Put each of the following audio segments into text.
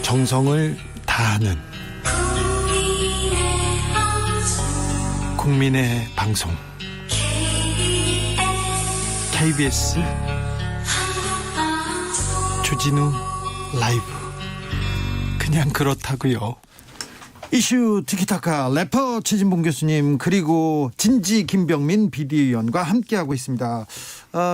정성을 다하는 국민의 방송 KBS 주진우 라이브. 그냥 그렇다고요. 이슈 티키타카 래퍼 최진봉 교수님 그리고 진지 김병민 비대위원과 함께하고 있습니다.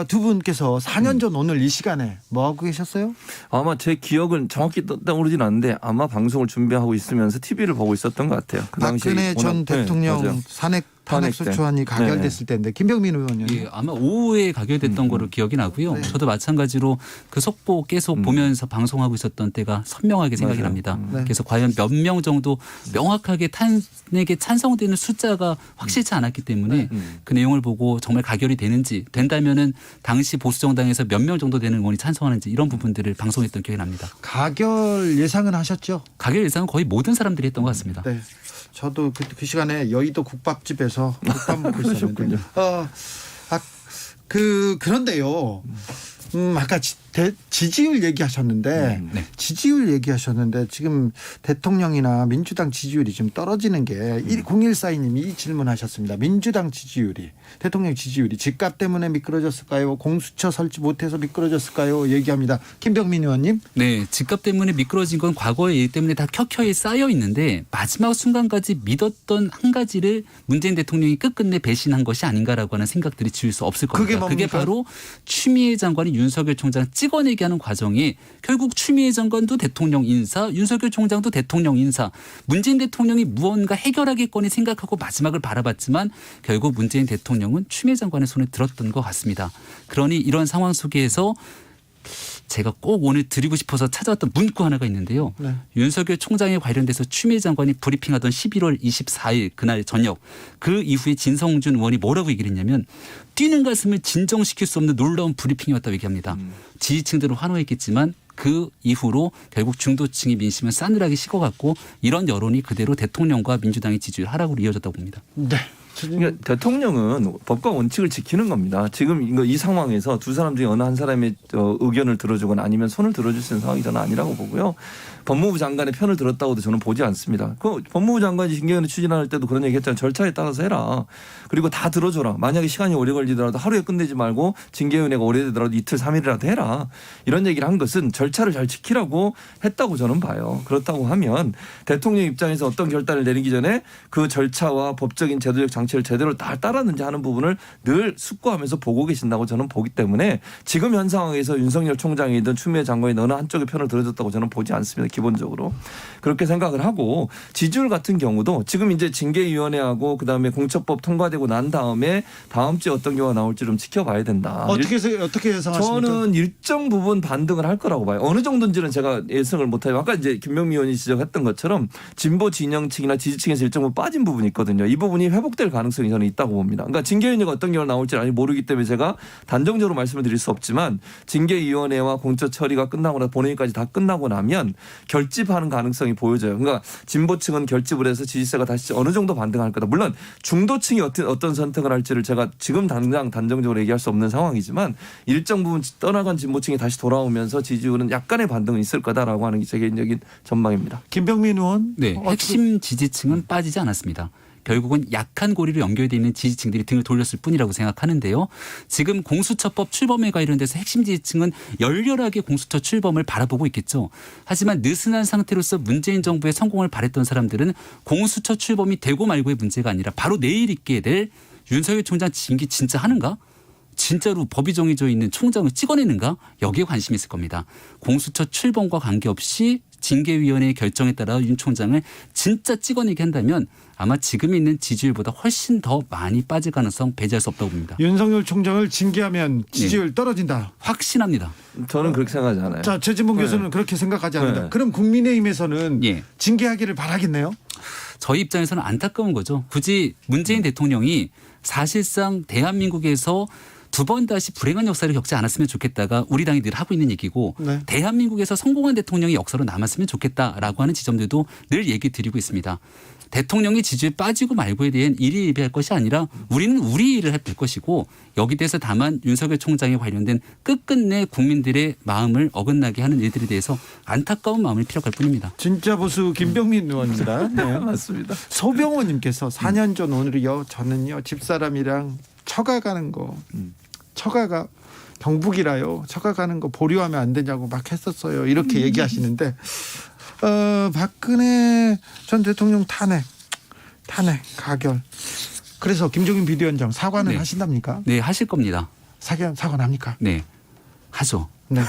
두 분께서 4년 전 오늘 이 시간에 뭐하고 계셨어요? 아마 제 기억은 정확히 떠오르진 않는데 아마 방송을 준비하고 있으면서 TV를 보고 있었던 것 같아요. 그 당시에 박근혜 전 대통령 네, 탄핵소추안이 가결됐을 때인데 김병민 의원님. 예, 아마 오후에 가결됐던 거로 기억이 나고요. 네. 저도 마찬가지로 그 속보 계속 보면서 방송하고 있었던 때가 선명하게 생각이 맞아요. 납니다. 네. 그래서 과연 몇 명 정도 명확하게 탄핵에 찬성되는 숫자가 확실치 않았기 때문에 그 내용을 보고 정말 가결이 되는지 된다면은 당시 보수 정당에서 몇 명 정도 되는 의원이 찬성하는지 이런 부분들을 방송했던 기억이 납니다. 가결 예상은 하셨죠? 가결 예상은 거의 모든 사람들이 했던 것 같습니다. 네. 저도 그 시간에 여의도 국밥집에서 국밥 먹고 있었는데. 그런데요. 아까 지지율 얘기하셨는데 네. 지지율 얘기하셨는데 지금 대통령이나 민주당 지지율이 좀 떨어지는 게 0142님이 이 질문하셨습니다. 민주당 지지율이 대통령 지지율이 집값 때문에 미끄러졌을까요? 공수처 설치 못해서 미끄러졌을까요? 얘기합니다. 김병민 의원님. 네, 집값 때문에 미끄러진 건 과거의 일 때문에 다 켜켜이 쌓여 있는데 마지막 순간까지 믿었던 한 가지를 문재인 대통령이 끝끝내 배신한 것이 아닌가라고 하는 생각들이 지울 수 없을 겁니다. 그게 바로 추미애 장관이 윤석열 총장 찍어내게 하는 과정이 결국 추미애 장관도 대통령 인사, 윤석열 총장도 대통령 인사, 문재인 대통령이 무언가 해결하겠거니 생각하고 마지막을 바라봤지만 결국 문재인 대통령은 추미애 장관의 손에 들었던 것 같습니다. 그러니 이런 상황 속에서 제가 꼭 오늘 드리고 싶어서 찾아왔던 문구 하나가 있는데요. 네. 윤석열 총장에 관련돼서 추미애 장관이 브리핑하던 11월 24일 그날 저녁 그 이후에 진성준 의원이 뭐라고 얘기를 했냐면 뛰는 가슴을 진정시킬 수 없는 놀라운 브리핑이었다고 얘기합니다. 지지층들은 환호했겠지만 그 이후로 결국 중도층의 민심은 싸늘하게 식어갔고 이런 여론이 그대로 대통령과 민주당의 지지율 하락으로 이어졌다고 봅니다. 네. 그러니까 대통령은 법과 원칙을 지키는 겁니다. 지금 이 상황에서 두 사람 중에 어느 한 사람의 의견을 들어주거나 아니면 손을 들어줄 수 있는 상황이 저는 아니라고 보고요. 법무부 장관의 편을 들었다고도 저는 보지 않습니다. 그 법무부 장관이 징계위원회 추진할 때도 그런 얘기 했잖아요. 절차에 따라서 해라. 그리고 다 들어줘라. 만약에 시간이 오래 걸리더라도 하루에 끝내지 말고 징계위원회가 오래되더라도 이틀 3일이라도 해라. 이런 얘기를 한 것은 절차를 잘 지키라고 했다고 저는 봐요. 그렇다고 하면 대통령 입장에서 어떤 결단을 내리기 전에 그 절차와 법적인 제도적 장치를 제대로 다 따랐는지 하는 부분을 늘 숙고하면서 보고 계신다고 저는 보기 때문에 지금 현 상황에서 윤석열 총장이든 추미애 장관이든 어느 한쪽의 편을 들어줬다고 저는 보지 않습니다. 기본적으로. 그렇게 생각을 하고 지지율 같은 경우도 지금 이제 징계위원회하고 그다음에 공처법 통과되고 난 다음에 다음 주에 어떤 경우가 나올지 좀 지켜봐야 된다. 어떻게 예상하십니까? 저는 일정 부분 반등을 할 거라고 봐요. 어느 정도인지는 제가 예상을 못해요. 아까 이제 김병민 의원이 지적했던 것처럼 진보 진영 층이나 지지층에서 일정 부분 빠진 부분이 있거든요. 이 부분이 회복될 가능성이 저는 있다고 봅니다. 그러니까 징계위원회가 어떤 경우가 나올지 아직 모르기 때문에 제가 단정적으로 말씀을 드릴 수 없지만 징계위원회와 공처 처리가 끝나고 나서 본회의까지 다 끝나고 나면 결집하는 가능성이 보여져요. 그러니까 진보층은 결집을 해서 지지세가 다시 어느 정도 반등할 거다. 물론 중도층이 어떤 선택을 할지를 제가 지금 당장 단정적으로 얘기할 수 없는 상황이지만 일정 부분 떠나간 진보층이 다시 돌아오면서 지지율은 약간의 반등은 있을 거다라고 하는 게 제 개인적인 전망입니다. 김병민 의원. 네, 핵심 지지층은 빠지지 않았습니다. 결국은 약한 고리로 연결되어 있는 지지층들이 등을 돌렸을 뿐이라고 생각하는데요. 지금 공수처법 출범에 관련돼서 핵심 지지층은 열렬하게 공수처 출범을 바라보고 있겠죠. 하지만 느슨한 상태로서 문재인 정부의 성공을 바랬던 사람들은 공수처 출범이 되고 말고의 문제가 아니라 바로 내일 있게 될 윤석열 총장 징계 진짜 하는가? 진짜로 법이 정해져 있는 총장을 찍어내는가? 여기에 관심이 있을 겁니다. 공수처 출범과 관계없이 징계위원회의 결정에 따라 윤 총장을 진짜 찍어내게 한다면 아마 지금 있는 지지율보다 훨씬 더 많이 빠질 가능성 배제할 수 없다고 봅니다. 윤석열 총장을 징계하면 지지율 떨어진다. 확신합니다. 저는 그렇게 생각하지 않아요. 자, 최진봉 교수는 그렇게 생각하지 않는다. 그럼 국민의힘에서는 징계하기를 바라겠네요. 저희 입장에서는 안타까운 거죠. 굳이 문재인 대통령이 사실상 대한민국에서 두 번 다시 불행한 역사를 겪지 않았으면 좋겠다가 우리 당이 늘 하고 있는 얘기고 네. 대한민국에서 성공한 대통령이 역사로 남았으면 좋겠다라고 하는 지점들도 늘 얘기 드리고 있습니다. 대통령이 지지에 빠지고 말고에 대한 일희일비할 것이 아니라 우리는 우리 일을 할 것이고 여기 대해서 다만 윤석열 총장에 관련된 끝끝내 국민들의 마음을 어긋나게 하는 일들에 대해서 안타까운 마음을 피력할 뿐입니다. 진짜 보수 김병민 의원입니다. 네. 맞습니다. 소병호님께서 4년 전 오늘이요. 저는요 집사람이랑 처가 가는 거 처가가 경북이라요. 처가 가는 거 보류하면 안 되냐고 막 했었어요. 이렇게 얘기하시는데 박근혜 전 대통령 탄핵 가결. 그래서 김종인 비대위원장 사과는 네. 하신답니까? 네, 하실 겁니다. 사과합니까? 네, 하죠. 네.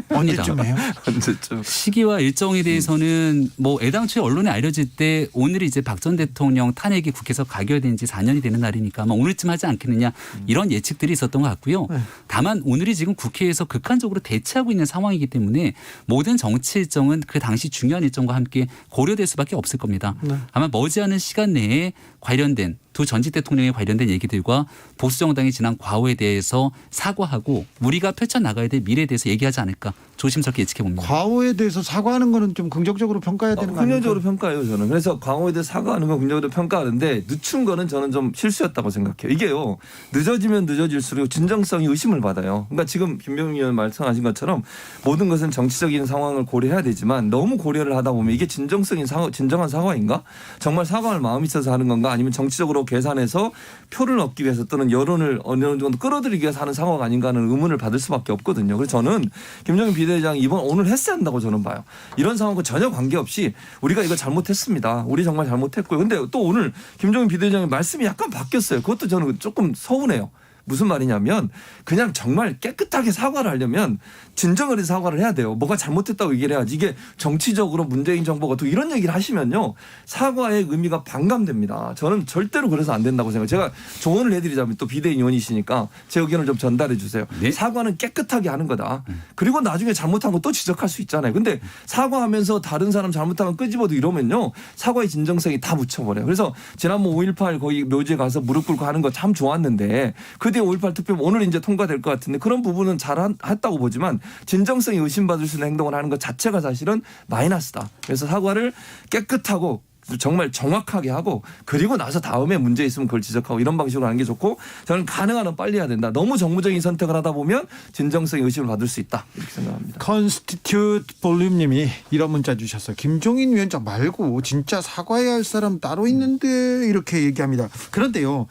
언제쯤 해요? 언제쯤. 시기와 일정에 대해서는 뭐 애당초에 언론에 알려질 때 오늘이 이제 박 전 대통령 탄핵이 국회에서 가결된 지 4년이 되는 날이니까 아마 오늘쯤 하지 않겠느냐 이런 예측들이 있었던 것 같고요. 네. 다만 오늘이 지금 국회에서 극한적으로 대치하고 있는 상황이기 때문에 모든 정치 일정은 그 당시 중요한 일정과 함께 고려될 수밖에 없을 겁니다. 네. 아마 머지않은 시간 내에 관련된 두 전직 대통령에 관련된 얘기들과 보수 정당의 지난 과오에 대해서 사과하고 우리가 펼쳐나가야 될 미래에 대해서 얘기하지 않을까 조심스럽게 예측해 봅니다. 과오에 대해서 사과하는 거는 좀 긍정적으로 평가해야 되는 거 아닙니까? 긍정적으로 평가해요 저는. 그래서 광호에 대해 사과하는 건 긍정적으로 평가하는데 늦춘 거는 저는 좀 실수였다고 생각해요. 이게요 늦어지면 늦어질수록 진정성이 의심을 받아요. 그러니까 지금 김병민 의원 말씀하신 것처럼 모든 것은 정치적인 상황을 고려해야 되지만 너무 고려를 하다 보면 이게 진정성인 진정한 사과인가? 정말 사과할 마음이 있어서 하는 건가? 아니면 정치적으로 계산해서 표를 얻기 위해서 또는 여론을 어느 정도 끌어들이기 위해서 하는 상황 아닌가 하는 의문을 받을 수밖에 없거든요. 그래서 저는 김종인 비대위원장이 오늘 했어야 한다고 저는 봐요. 이런 상황과 전혀 관계없이 우리가 이거 잘못했습니다. 우리 정말 잘못했고요. 근데 또 오늘 김종인 비대위원장의 말씀이 약간 바뀌었어요. 그것도 저는 조금 서운해요. 무슨 말이냐면 그냥 정말 깨끗하게 사과를 하려면 진정을 해서 사과를 해야 돼요. 뭐가 잘못했다고 얘기를 해야지. 이게 정치적으로 문재인 정부가 또 이런 얘기를 하시면요. 사과의 의미가 반감됩니다. 저는 절대로 그래서 안 된다고 생각해요. 제가 조언을 해드리자면 또 비대위원이시니까 제 의견을 좀 전달해 주세요. 네. 사과는 깨끗하게 하는 거다. 그리고 나중에 잘못한 거 또 지적할 수 있잖아요. 근데 사과하면서 다른 사람 잘못한 거 끄집어도 이러면요. 사과의 진정성이 다 묻혀버려요. 그래서 지난번 5.18 거기 묘지에 가서 무릎 꿇고 하는 거 참 좋았는데 그 뒤에 5.18 투표 오늘 이제 통과될 것 같은데 그런 부분은 잘 했다고 보지만 진정성이 의심받을 수 있는 행동을 하는 것 자체가 사실은 마이너스다. 그래서 사과를 깨끗하고 정말 정확하게 하고 그리고 나서 다음에 문제 있으면 그걸 지적하고 이런 방식으로 하는 게 좋고 저는 가능한 한 빨리 해야 된다. 너무 정무적인 선택을 하다 보면 진정성이 의심을 받을 수 있다. 이렇게 생각합니다. 컨스티튜트 볼륨님이 이런 문자 주셨어요. 김종인 위원장 말고 진짜 사과해야 할 사람 따로 있는데 이렇게 얘기합니다. 그런데요.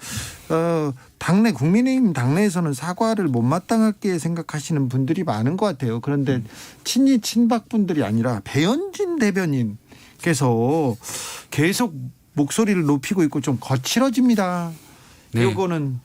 당내 국민의힘 당내에서는 사과를 못마땅하게 생각하시는 분들이 많은 것 같아요. 그런데 친이 친박 분들이 아니라 배현진 대변인께서 계속 목소리를 높이고 있고 좀 거칠어집니다. 네. 이거는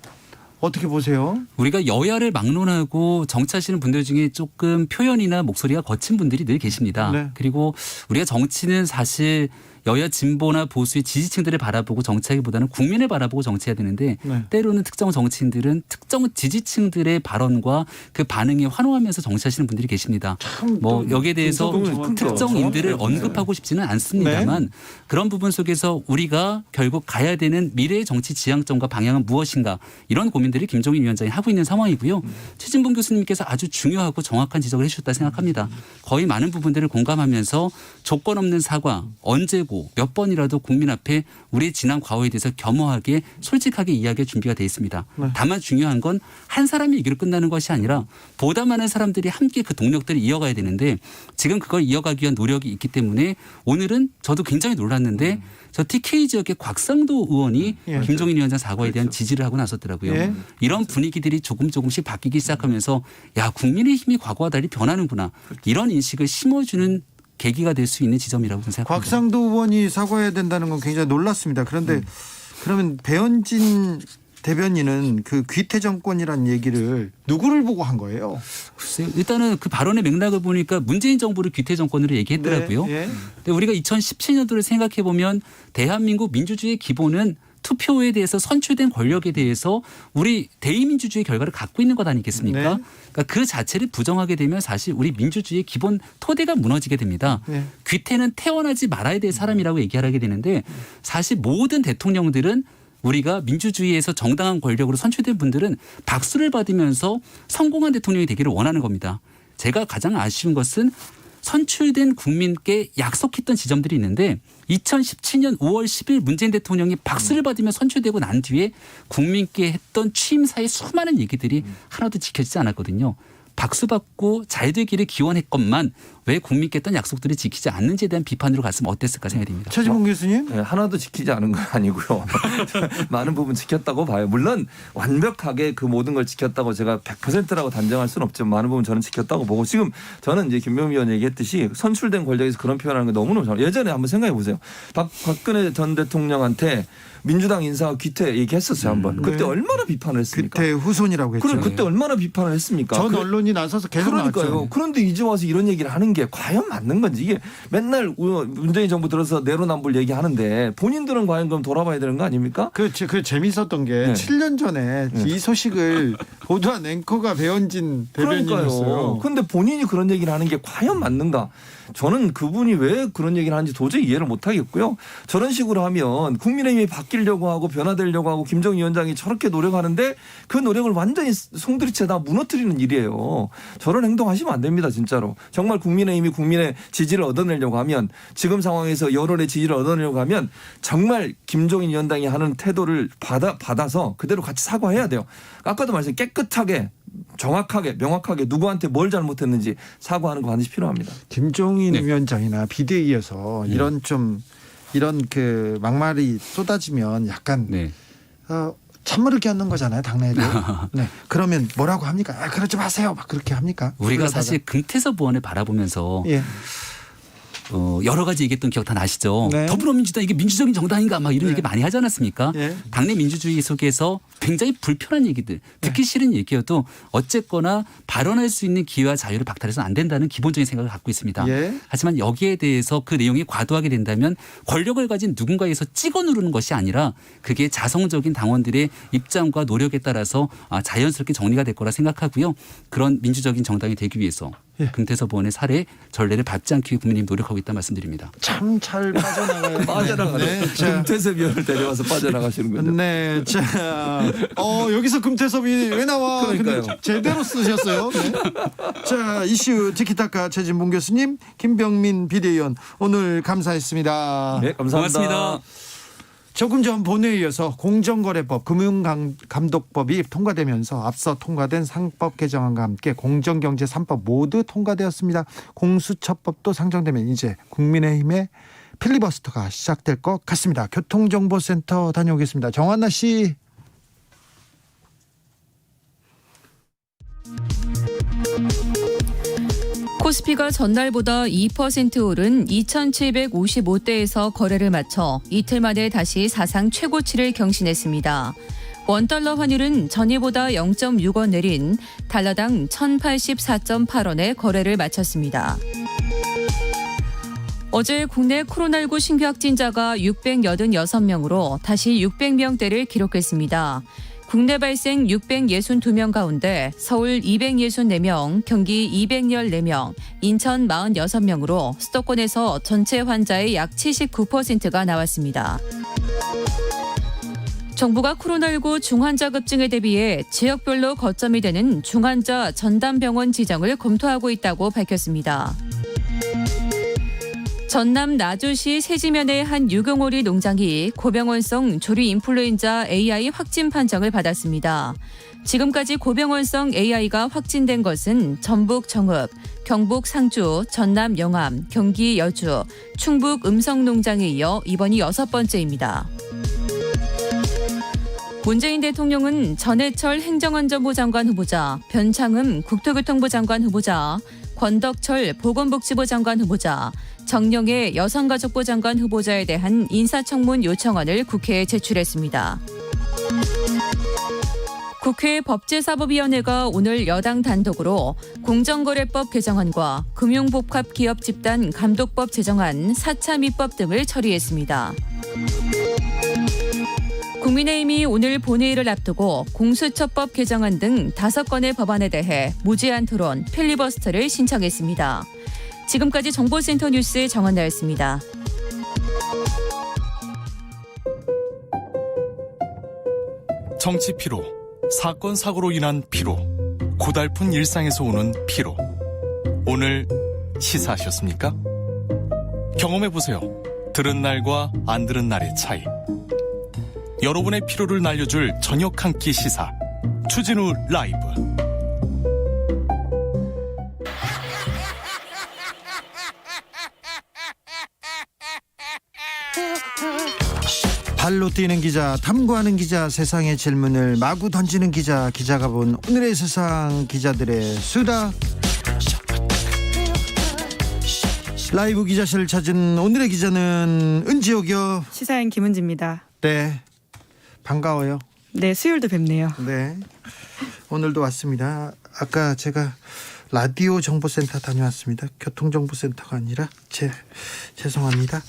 어떻게 보세요? 우리가 여야를 막론하고 정치하시는 분들 중에 조금 표현이나 목소리가 거친 분들이 늘 계십니다. 네. 그리고 우리가 정치는 사실 여야 진보나 보수의 지지층들을 바라보고 정치하기보다는 국민을 바라보고 정치해야 되는데 네. 때로는 특정 정치인들은 특정 지지층들의 발언과 그 반응에 환호하면서 정치하시는 분들이 계십니다. 뭐 여기에 대해서 특정인들을 언급하고 싶지는 않습니다만 그런 부분 속에서 우리가 결국 가야 되는 미래의 정치 지향점과 방향은 무엇인가 이런 고민들을 김종인 위원장이 하고 있는 상황이고요. 최진봉 교수님께서 아주 중요하고 정확한 지적을 해주셨다 생각합니다. 거의 많은 부분들을 공감하면서 조건 없는 사과 언제고 몇 번이라도 국민 앞에 우리의 지난 과거에 대해서 겸허하게 솔직하게 이야기할 준비가 돼 있습니다. 다만 중요한 건 한 사람의 얘기로 끝나는 것이 아니라 보다 많은 사람들이 함께 그 동력들을 이어가야 되는데 지금 그걸 이어가기 위한 노력이 있기 때문에 오늘은 저도 굉장히 놀랐는데 저 TK 지역의 곽상도 의원이 예. 김종인 위원장 사과에 대한 지지를 하고 나섰더라고요. 예. 이런 분위기들이 조금씩 바뀌기 시작하면서 야 국민의힘이 과거와 달리 변하는구나 이런 인식을 심어주는 계기가 될 수 있는 지점이라고 생각합니다. 곽상도 의원이 사과해야 된다는 건 굉장히 놀랐습니다. 그런데 그러면 배현진 대변인은 그 귀태 정권이라는 얘기를 누구를 보고 한 거예요? 글쎄요. 일단은 그 발언의 맥락을 보니까 문재인 정부를 귀태 정권으로 얘기했더라고요. 네, 예. 근데 우리가 2017년도를 생각해 보면 대한민국 민주주의의 기본은 투표에 대해서 선출된 권력에 대해서 우리 대의민주주의 결과를 갖고 있는 것 아니겠습니까? 네. 그러니까 그 자체를 부정하게 되면 사실 우리 민주주의의 기본 토대가 무너지게 됩니다. 네. 귀태는 태어나지 말아야 될 사람이라고 얘기하게 되는데 사실 모든 대통령들은 우리가 민주주의에서 정당한 권력으로 선출된 분들은 박수를 받으면서 성공한 대통령이 되기를 원하는 겁니다. 제가 가장 아쉬운 것은 선출된 국민께 약속했던 지점들이 있는데 2017년 5월 10일 문재인 대통령이 박수를 받으며 선출되고 난 뒤에 국민께 했던 취임사의 수많은 얘기들이 하나도 지켜지지 않았거든요. 박수 받고 잘 되기를 기원했건만 왜 국민께 했던 약속들을 지키지 않는지에 대한 비판으로 갔으면 어땠을까 생각이 듭니다. 최진봉 교수님. 네, 하나도 지키지 않은 건 아니고요. 많은 부분 지켰다고 봐요. 물론 완벽하게 그 모든 걸 지켰다고 제가 100%라고 단정할 수는 없지만 많은 부분 저는 지켰다고 보고 지금 저는 이제 김병민 의원 얘기했듯이 선출된 권력에서 그런 표현하는 게 너무너무 잘 예전에 한번 생각해 보세요. 박근혜 전 대통령한테 민주당 인사 귀퇴 얘기했었어요 한번. 그때 얼마나 비판을 했습니까? 그때 후손이라고 했죠. 그럼 그때 얼마나 비판을 했습니까? 전 언론이 나서서 계속 그러니까요. 나왔죠. 그런데 이제 와서 이런 얘기를 하는 게 과연 맞는 건지 이게 맨날 문재인 정부 들어서 내로남불 얘기하는데 본인들은 과연 그럼 돌아봐야 되는 거 아닙니까? 그 재밌었던 게 네. 7년 전에 이 소식을 보도한 앵커가 배현진 대변인이었어요. 그러니까요. 그런데 본인이 그런 얘기를 하는 게 과연 맞는가? 저는 그분이 왜 그런 얘기를 하는지 도저히 이해를 못 하겠고요. 저런 식으로 하면 국민의힘이 바뀌려고 하고 변화되려고 하고 김정은 위원장이 저렇게 노력하는데 그 노력을 완전히 송두리째 다 무너뜨리는 일이에요. 저런 행동하시면 안 됩니다. 진짜로. 정말 국민의힘이 국민의 지지를 얻어내려고 하면 지금 상황에서 여론의 지지를 얻어내려고 하면 정말 김종인 위원장이 하는 태도를 받아서 그대로 같이 사과해야 돼요. 아까도 말씀 깨끗하게 정확하게 명확하게 누구한테 뭘 잘못했는지 사과하는 거 반드시 필요합니다. 김종인 네. 위원장이나 비대위에서 이런 그 막말이 쏟아지면 약간 네. 찬물을 끼얹는 거잖아요, 당내에도. 네. 그러면 뭐라고 합니까? 그러지 마세요. 막 그렇게 합니까? 우리가 그러다가. 사실 금태섭 의원을 바라보면서 예. 여러 가지 얘기했던 기억 다 나시죠? 네. 더불어민주당 이게 민주적인 정당인가 막 이런 네. 얘기 많이 하지 않았습니까? 예. 당내 민주주의 속에서 굉장히 불편한 얘기들 듣기 싫은 얘기여도 어쨌거나 발언할 수 있는 기회와 자유를 박탈해서는 안 된다는 기본적인 생각을 갖고 있습니다. 예. 하지만 여기에 대해서 그 내용이 과도하게 된다면 권력을 가진 누군가에서 찍어 누르는 것이 아니라 그게 자성적인 당원들의 입장과 노력에 따라서 자연스럽게 정리가 될 거라 생각하고요. 그런 민주적인 정당이 되기 위해서 예. 금태섭 의원의 사례 전례를 밟지 않기 위해 국민의힘 노력하고 있다는 말씀드립니다. 참 잘 빠져나가요. 빠져나가네. 네. 자, 금태섭 위원을 데려와서 빠져나가시는 거죠. 네. 자, 여기서 금태섭이 왜 나와? 그러니까요. 근데 제대로 쓰셨어요. 네. 자, 이슈 티키타카 최진봉 교수님, 김병민 비대위원 오늘 감사했습니다. 네, 감사합니다. 고맙습니다. 조금 전 본회의에서 공정거래법, 금융감독법이 통과되면서 앞서 통과된 상법 개정안과 함께 공정경제 3법 모두 통과되었습니다. 공수처법도 상정되면 이제 국민의힘의 필리버스터가 시작될 것 같습니다. 교통정보센터 다녀오겠습니다. 정한나 씨. 코스피가 전날보다 2% 오른 2,755대에서 거래를 마쳐 이틀 만에 다시 사상 최고치를 경신했습니다. 원달러 환율은 전일보다 0.6원 내린 달러당 1,084.8원에 거래를 마쳤습니다. 어제 국내 코로나19 신규 확진자가 686명으로 다시 600명대를 기록했습니다. 국내 발생 662명 가운데 서울 264명, 경기 214명, 인천 46명으로 수도권에서 전체 환자의 약 79%가 나왔습니다. 정부가 코로나19 중환자 급증에 대비해 지역별로 거점이 되는 중환자 전담병원 지정을 검토하고 있다고 밝혔습니다. 전남 나주시 세지면의 한 유경오리 농장이 고병원성 조류 인플루엔자 AI 확진 판정을 받았습니다. 지금까지 고병원성 AI가 확진된 것은 전북 정읍, 경북 상주, 전남 영암, 경기 여주, 충북 음성농장에 이어 이번이 6번째입니다. 문재인 대통령은 전해철 행정안전부 장관 후보자, 변창흠 국토교통부 장관 후보자, 권덕철 보건복지부 장관 후보자, 정영애 여성가족부 장관 후보자에 대한 인사청문 요청안을 국회에 제출했습니다. 국회 법제사법위원회가 오늘 여당 단독으로 공정거래법 개정안과 금융복합기업집단 감독법 제정안 4차 입법 등을 처리했습니다. 국민의힘이 오늘 본회의를 앞두고 공수처법 개정안 등 5건의 법안에 대해 무제한 토론, 필리버스터를 신청했습니다. 지금까지 정보센터 뉴스 정한나였습니다. 정치 피로, 사건 사고로 인한 피로, 고달픈 일상에서 오는 피로. 오늘 시사하셨습니까? 경험해보세요. 들은 날과 안 들은 날의 차이. 여러분의 피로를 날려줄 저녁 한 끼 시사 추진우 라이브. 발로 뛰는 기자, 탐구하는 기자, 세상의 질문을 마구 던지는 기자, 기자가 본 오늘의 세상, 기자들의 수다. 라이브 기자실을 찾은 오늘의 기자는 은지옥이요. 시사인 김은지입니다. 네, 반가워요. 네, 수요일도 뵙네요. 네, 오늘도 왔습니다. 아까 제가 라디오 정보센터 다녀왔습니다. 교통정보센터가 아니라 죄송합니다.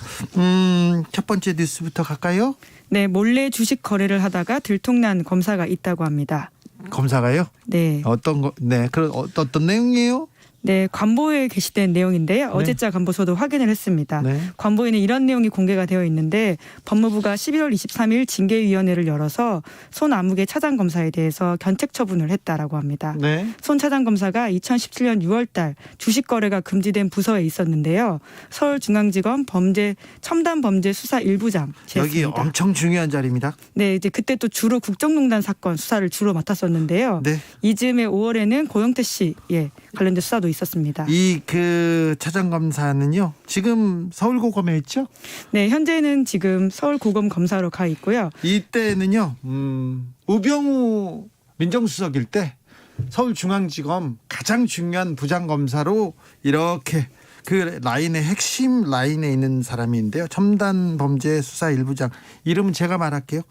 첫 번째 뉴스부터 갈까요? 네, 몰래 주식 거래를 하다가 들통난 검사가 있다고 합니다. 검사가요? 네. 어떤 거? 네, 그런 어떤 내용이에요? 네, 관보에 게시된 내용인데요. 어제자 관보소도 확인을 했습니다. 네. 관보에는 이런 내용이 공개가 되어 있는데 법무부가 11월 23일 징계위원회를 열어서 손 아무개 차장검사에 대해서 견책 처분을 했다라고 합니다. 네. 손 차장검사가 2017년 6월 달 주식 거래가 금지된 부서에 있었는데요. 서울중앙지검 첨단범죄수사 1부장 여기 엄청 중요한 자리입니다. 네, 이제 그때 또 주로 국정농단 사건 수사를 주로 맡았었는데요. 네. 이즈음에 5월에는 고영태 씨에 관련된 수사도 있었습니다. 이 그 차장검사는요, 지금 서울고검에 있죠? 네, 현재는 지금 서울고검 검사로 가 있고요. 이때는요, 우병우 민정수석일 때 서울중앙지검 가장 중요한 부장검사로 이렇게 그 라인의 핵심 라인에 있는 사람인데요. 첨단범죄 수사 1부장, 이름은 제가 말할게요.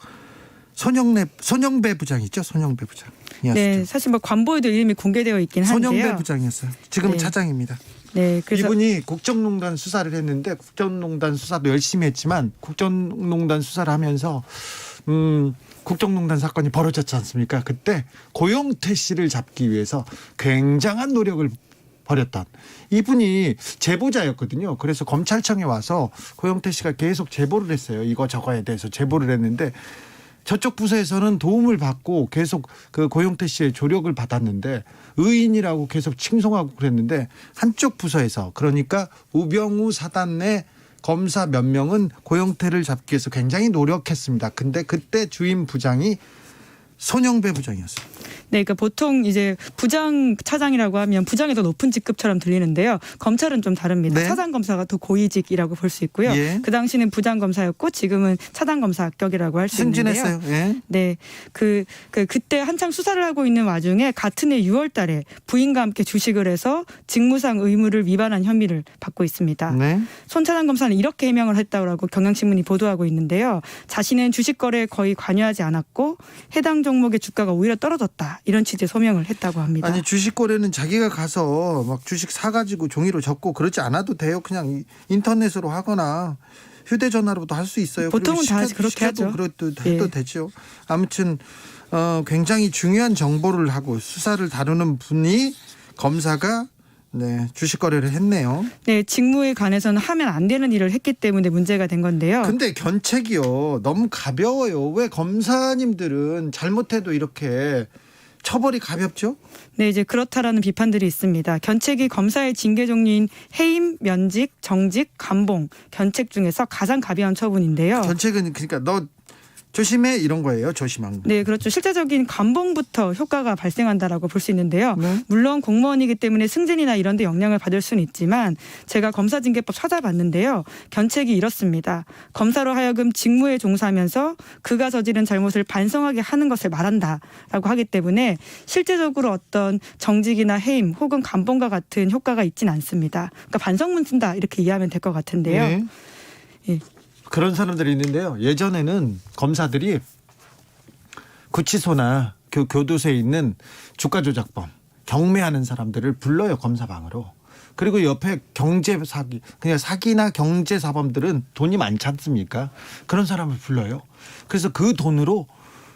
손영배 부장이죠. 손영배 부장. 네, 사실 뭐 관보에도 이름이 공개되어 있긴 한데요. 손영배 부장이었어요. 지금 네. 차장입니다. 네, 그래서 이분이 국정농단 수사를 했는데 국정농단 수사도 열심히 했지만 국정농단 수사를 하면서 국정농단 사건이 벌어졌지 않습니까? 그때 고영태 씨를 잡기 위해서 굉장한 노력을 벌였던 이분이 제보자였거든요. 그래서 검찰청에 와서 고영태 씨가 계속 제보를 했어요. 이거 저거에 대해서 제보를 했는데 저쪽 부서에서는 도움을 받고 계속 그 고영태 씨의 조력을 받았는데 의인이라고 계속 칭송하고 그랬는데 한쪽 부서에서, 그러니까 우병우 사단 내 검사 몇 명은 고영태를 잡기 위해서 굉장히 노력했습니다. 근데 그때 주임 부장이 손영배 부장이었어요. 네, 그러니까 보통 이제 부장 차장이라고 하면 부장이 더 높은 직급처럼 들리는데요. 검찰은 좀 다릅니다. 네. 차장 검사가 더 고위직이라고 볼 수 있고요. 예. 그 당시는 부장 검사였고 지금은 차장 검사격이라고 할 수 있는데요. 승진했어요. 예. 네, 그때 한창 수사를 하고 있는 와중에 같은 해 6월달에 부인과 함께 주식을 해서 직무상 의무를 위반한 혐의를 받고 있습니다. 네. 손 차장 검사는 이렇게 해명을 했다고 경향신문이 보도하고 있는데요. 자신은 주식 거래에 거의 관여하지 않았고 해당 종목의 주가가 오히려 떨어졌다, 이런 취지의 소명을 했다고 합니다. 아니, 주식 거래는 자기가 가서 막 주식 사가지고 종이로 적고 그러지 않아도 돼요. 그냥 인터넷으로 하거나 휴대전화로도 할 수 있어요. 보통은 다 그렇게 하죠. 그래도 예. 해도 되죠. 아무튼 굉장히 중요한 정보를 하고 수사를 다루는 분이 검사가 주식 거래를 했네요. 네, 직무에 관해서는 하면 안 되는 일을 했기 때문에 문제가 된 건데요. 근데 견책이요, 너무 가벼워요. 왜 검사님들은 잘못해도 이렇게 처벌이 가볍죠? 네, 이제 그렇다라는 비판들이 있습니다. 견책이 검사의 징계 종류인 해임, 면직, 정직, 감봉, 견책 중에서 가장 가벼운 처분인데요. 견책은 그러니까 너 조심해, 이런 거예요. 조심한 거. 네, 그렇죠. 실제적인 감봉부터 효과가 발생한다라고 볼 수 있는데요. 네. 물론 공무원이기 때문에 승진이나 이런 데 영향을 받을 수는 있지만 제가 검사징계법 찾아봤는데요. 견책이 이렇습니다. 검사로 하여금 직무에 종사하면서 그가 저지른 잘못을 반성하게 하는 것을 말한다라고 하기 때문에 실제적으로 어떤 정직이나 해임 혹은 감봉과 같은 효과가 있지는 않습니다. 그러니까 반성문 쓴다, 이렇게 이해하면 될 것 같은데요. 네. 예. 그런 사람들이 있는데요. 예전에는 검사들이 구치소나 교도소에 있는 주가 조작범, 경매하는 사람들을 불러요, 검사방으로. 그리고 옆에 경제 사기, 그냥 사기나 경제 사범들은 돈이 많지 않습니까? 그런 사람을 불러요. 그래서 그 돈으로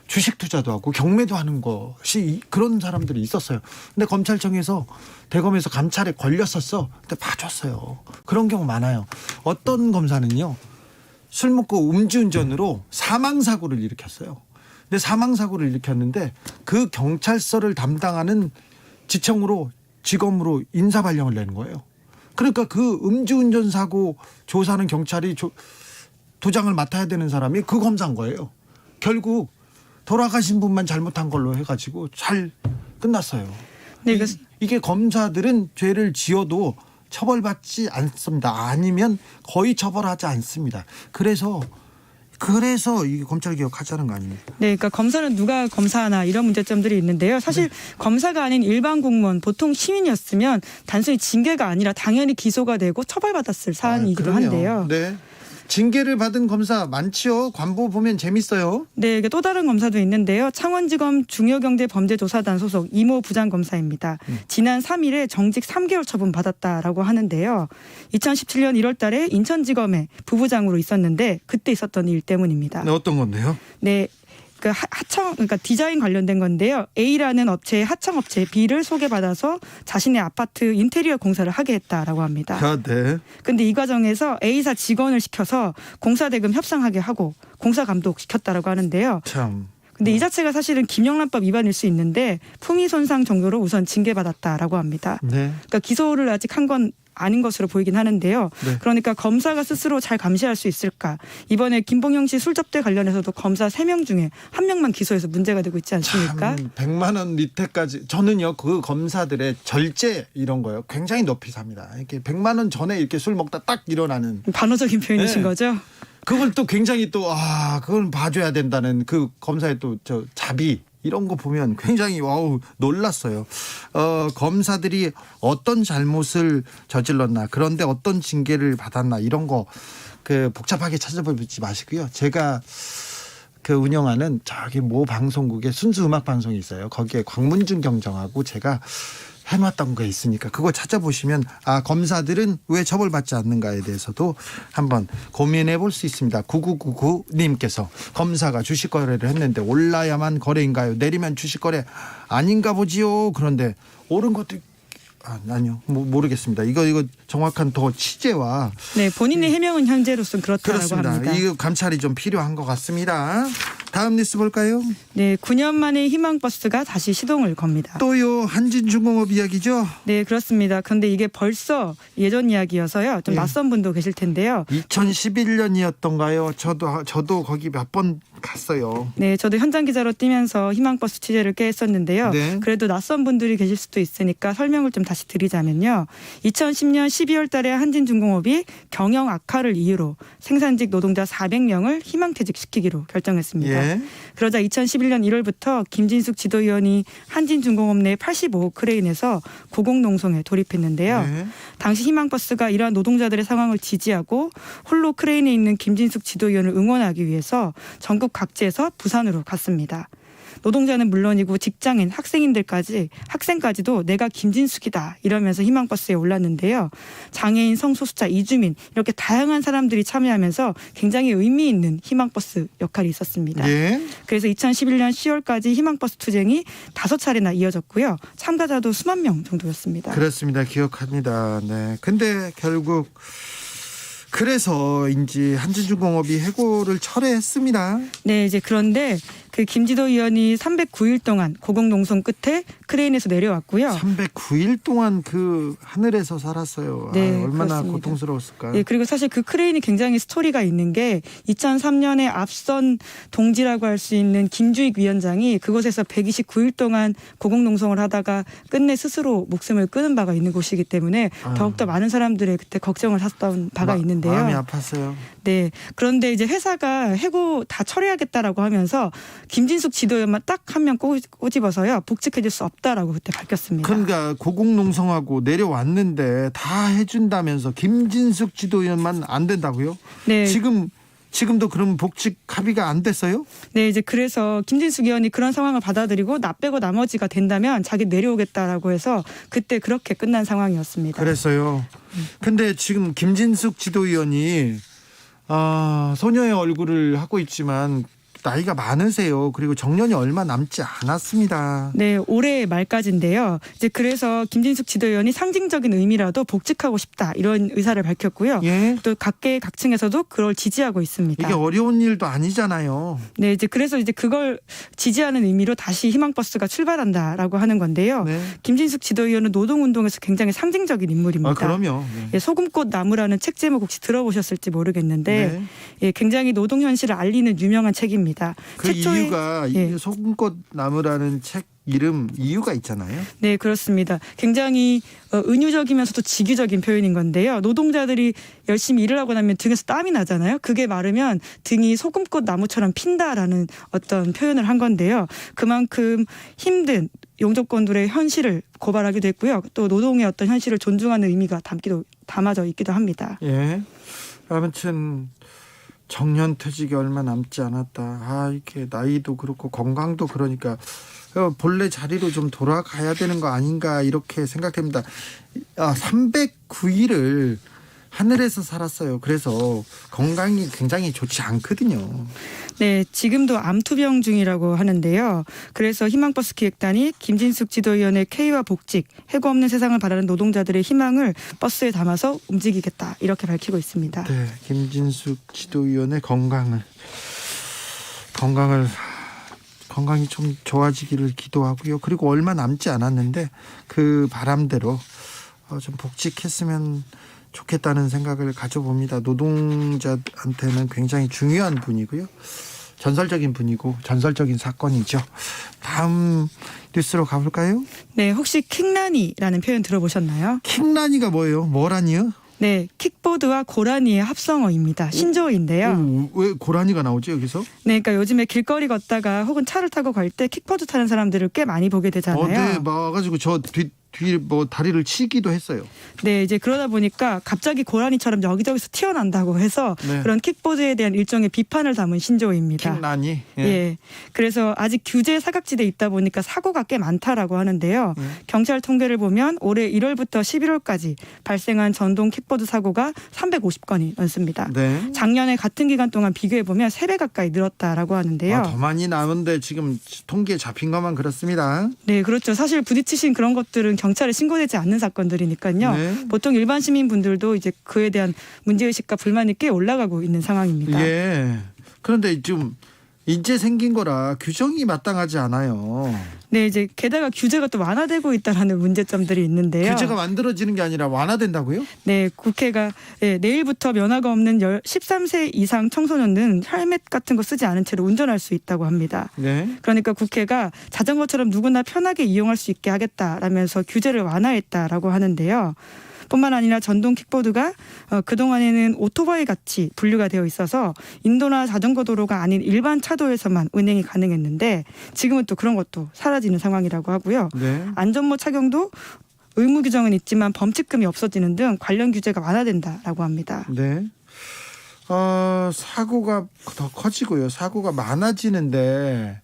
주식 투자도 하고 경매도 하는 것이, 그런 사람들이 있었어요. 근데 검찰청에서 대검에서 감찰에 걸렸었어. 근데 봐줬어요. 그런 경우 많아요. 어떤 검사는요, 술 먹고 음주운전으로 사망사고를 일으켰어요. 근데 사망 사고를 일으켰는데 그 경찰서를 담당하는 직원으로 인사 발령을 내는 거예요. 그러니까 그 음주운전 사고 조사하는 경찰이 도장을 맡아야 되는 사람이 그 검사인 거예요. 결국 돌아가신 분만 잘못한 걸로 해가지고 잘 끝났어요. 네, 이게 검사들은 죄를 지어도 처벌받지 않습니다. 아니면 거의 처벌하지 않습니다. 그래서 이게 검찰 개혁하자는 거 아닙니까? 네, 그러니까 검사는 누가 검사하나 이런 문제점들이 있는데요. 사실 검사가 아닌 일반 공무원, 보통 시민이었으면 단순히 징계가 아니라 당연히 기소가 되고 처벌받았을 사안이기도 그럼요. 한데요. 네. 징계를 받은 검사 많지요. 관보 보면 재밌어요. 네, 이게 또 다른 검사도 있는데요. 창원지검 중요경제범죄조사단 소속 이모 부장검사입니다. 지난 3일에 정직 3개월 처분 받았다라고 하는데요. 2017년 1월 달에 인천지검에 부부장으로 있었는데 그때 있었던 일 때문입니다. 네, 어떤 건데요? 네. 그 그러니까 디자인 관련된 건데요. A라는 업체의 하청업체 B를 소개받아서 자신의 아파트 인테리어 공사를 하게 했다라고 합니다. 네. 근데 이 과정에서 A사 직원을 시켜서 공사 대금 협상하게 하고 공사 감독 시켰다라고 하는데요. 참. 근데 이 자체가 사실은 김영란법 위반일 수 있는데 품위 손상 정도로 우선 징계받았다라고 합니다. 네. 그러니까 기소를 아직 한 건 아닌 것으로 보이긴 하는데요. 네. 그러니까 검사가 스스로 잘 감시할 수 있을까? 이번에 김봉영 씨 술접대 관련해서도 검사 3명 중에 1명만 기소해서 문제가 되고 있지 않습니까? 참 100만 원 밑에까지 저는요 그 검사들의 절제 이런 거요 굉장히 높이 삽니다. 이렇게 100만 원 전에 이렇게 술 먹다 딱 일어나는 반어적인 표현이신 네. 거죠? 그걸 또 굉장히 그걸 봐줘야 된다는 그 검사의 또 저 자비 이런 거 보면 굉장히 놀랐어요. 검사들이 어떤 잘못을 저질렀나 그런데 어떤 징계를 받았나 이런 거 그 복잡하게 찾아보지 마시고요. 제가 그 운영하는 저기 모 방송국의 순수 음악 방송이 있어요. 거기에 광문준 경정하고 제가 해놨던 게 있으니까 그거 찾아보시면 검사들은 왜 처벌받지 않는가에 대해서도 한번 고민해 볼 수 있습니다. 9999님께서 검사가 주식거래를 했는데 올라야만 거래인가요? 내리면 주식거래 아닌가 보지요. 그런데 오른 것도 아니요. 모르겠습니다. 이거 정확한 더 취재와 네, 본인의 해명은 현재로서는 그렇다라고 그렇습니다. 합니다. 이거 감찰이 좀 필요한 것 같습니다. 다음 뉴스 볼까요? 네, 9년 만에 희망버스가 다시 시동을 겁니다. 또요 한진중공업 이야기죠. 네, 그렇습니다. 그런데 이게 벌써 예전 이야기여서요. 좀 네. 낯선 분도 계실 텐데요. 2011년이었던가요? 저도 거기 몇 번 갔어요. 네, 저도 현장 기자로 뛰면서 희망버스 취재를 꽤 했었는데요. 네. 그래도 낯선 분들이 계실 수도 있으니까 설명을 좀 다시 드리자면요. 2010년 12월 달에 한진중공업이 경영 악화를 이유로 생산직 노동자 400명을 희망퇴직시키기로 결정했습니다. 예. 그러자 2011년 1월부터 김진숙 지도위원이 한진중공업 내 85호 크레인에서 고공농성에 돌입했는데요. 네. 당시 희망버스가 이러한 노동자들의 상황을 지지하고 홀로 크레인에 있는 김진숙 지도위원을 응원하기 위해서 전국 각지에서 부산으로 갔습니다. 노동자는 물론이고 직장인, 학생까지도 내가 김진숙이다 이러면서 희망버스에 올랐는데요. 장애인, 성소수자, 이주민 이렇게 다양한 사람들이 참여하면서 굉장히 의미 있는 희망버스 역할이 있었습니다. 예. 그래서 2011년 10월까지 희망버스 투쟁이 5차례나 이어졌고요. 참가자도 수만 명 정도였습니다. 그렇습니다. 기억합니다. 네. 근데 결국 그래서인지 한진중공업이 해고를 철회했습니다. 네, 이제 그런데 그 김지도 의원이 309일 동안 고공농성 끝에 크레인에서 내려왔고요. 309일 동안 그 하늘에서 살았어요. 네, 얼마나 그렇습니다. 고통스러웠을까. 네, 그리고 사실 그 크레인이 굉장히 스토리가 있는 게 2003년에 앞선 동지라고 할 수 있는 김주익 위원장이 그곳에서 129일 동안 고공농성을 하다가 끝내 스스로 목숨을 끊은 바가 있는 곳이기 때문에 더욱더 많은 사람들의 그때 걱정을 샀던 바가 있는데요. 마음이 아팠어요. 네. 그런데 이제 회사가 해고 다 처리하겠다라고 하면서 김진숙 지도위원만 딱 한 명 꼬집어서요. 복직해줄 수 없다라고 그때 밝혔습니다. 그러니까 고공농성하고 내려왔는데 다 해준다면서 김진숙 지도위원만 안 된다고요? 네. 지금도 그럼 복직 합의가 안 됐어요? 네, 이제 그래서 김진숙 의원이 그런 상황을 받아들이고 나 빼고 나머지가 된다면 자기 내려오겠다라고 해서 그때 그렇게 끝난 상황이었습니다. 그랬어요. 근데 지금 김진숙 지도위원이 소녀의 얼굴을 하고 있지만 나이가 많으세요. 그리고 정년이 얼마 남지 않았습니다. 네, 올해 말까지인데요. 이제 그래서 김진숙 지도위원이 상징적인 의미라도 복직하고 싶다 이런 의사를 밝혔고요. 예. 또 각계각층에서도 그걸 지지하고 있습니다. 이게 어려운 일도 아니잖아요. 네, 이제 그래서 이제 그걸 지지하는 의미로 다시 희망버스가 출발한다라고 하는 건데요. 네. 김진숙 지도위원은 노동운동에서 굉장히 상징적인 인물입니다. 아, 그럼요. 네. 예, 소금꽃 나무라는 책 제목 혹시 들어보셨을지 모르겠는데 네. 예, 굉장히 노동 현실을 알리는 유명한 책입니다. 그 최초의- 이유가 예. 이 소금꽃 나무라는 책 이름 이유가 있잖아요. 네, 그렇습니다. 굉장히 은유적이면서도 직유적인 표현인 건데요. 노동자들이 열심히 일을 하고 나면 등에서 땀이 나잖아요. 그게 마르면 등이 소금꽃 나무처럼 핀다라는 어떤 표현을 한 건데요. 그만큼 힘든 용접권들의 현실을 고발하기도 했고요. 또 노동의 어떤 현실을 존중하는 의미가 담아져 있기도 합니다. 예. 아무튼 정년퇴직이 얼마 남지 않았다. 아, 이렇게 나이도 그렇고 건강도 그러니까 본래 자리로 좀 돌아가야 되는 거 아닌가 이렇게 생각됩니다. 309일을 하늘에서 살았어요. 그래서 건강이 굉장히 좋지 않거든요. 네, 지금도 암투병 중이라고 하는데요. 그래서 희망버스 기획단이 김진숙 지도위원의 K와 복직, 해고 없는 세상을 바라는 노동자들의 희망을 버스에 담아서 움직이겠다 이렇게 밝히고 있습니다. 네, 김진숙 지도위원의 건강이 좀 좋아지기를 기도하고요. 그리고 얼마 남지 않았는데 그 바람대로 좀 복직했으면 좋겠다는 생각을 가져봅니다. 노동자한테는 굉장히 중요한 분이고요. 전설적인 분이고 전설적인 사건이죠. 다음 뉴스로 가볼까요? 네, 혹시 킥라니라는 표현 들어보셨나요? 킥라니가 뭐예요? 뭐라니요? 네, 킥보드와 고라니의 합성어입니다. 신조어인데요. 왜 고라니가 나오지 여기서? 네, 그러니까 요즘에 길거리 걷다가 혹은 차를 타고 갈 때 킥보드 타는 사람들을 꽤 많이 보게 되잖아요. 네, 와가지고 저 뒤 뭐 다리를 치기도 했어요. 네, 이제 그러다 보니까 갑자기 고라니처럼 여기저기서 튀어난다고 해서 네. 그런 킥보드에 대한 일종의 비판을 담은 신조어입니다. 킥라니. 예. 그래서 아직 규제 사각지대에 있다 보니까 사고가 꽤 많다라고 하는데요. 경찰 통계를 보면 올해 1월부터 11월까지 발생한 전동 킥보드 사고가 350건이 넘습니다. 네. 작년에 같은 기간 동안 비교해 보면 3배 가까이 늘었다라고 하는데요. 더 많이 나오는데 지금 통계에 잡힌 것만 그렇습니다. 네, 그렇죠. 사실 부딪히신 그런 것들은 경찰에 신고되지 않는 사건들이니까요. 네. 보통 일반 시민분들도 이제 그에 대한 문제의식과 불만이 꽤 올라가고 있는 상황입니다. 예. 그런데 지금 이제 생긴 거라 규정이 마땅하지 않아요. 네, 이제 게다가 규제가 또 완화되고 있다라는 문제점들이 있는데요. 규제가 만들어지는 게 아니라 완화된다고요? 네, 국회가 내일부터 면허가 없는 13세 이상 청소년은 헬멧 같은 거 쓰지 않은 채로 운전할 수 있다고 합니다. 네. 그러니까 국회가 자전거처럼 누구나 편하게 이용할 수 있게 하겠다라면서 규제를 완화했다라고 하는데요. 뿐만 아니라 전동 킥보드가 그동안에는 오토바이 같이 분류가 되어 있어서 인도나 자전거 도로가 아닌 일반 차도에서만 운행이 가능했는데 지금은 또 그런 것도 사라지는 상황이라고 하고요. 네. 안전모 착용도 의무 규정은 있지만 범칙금이 없어지는 등 관련 규제가 완화된다라고 합니다. 네. 사고가 더 커지고요. 사고가 많아지는데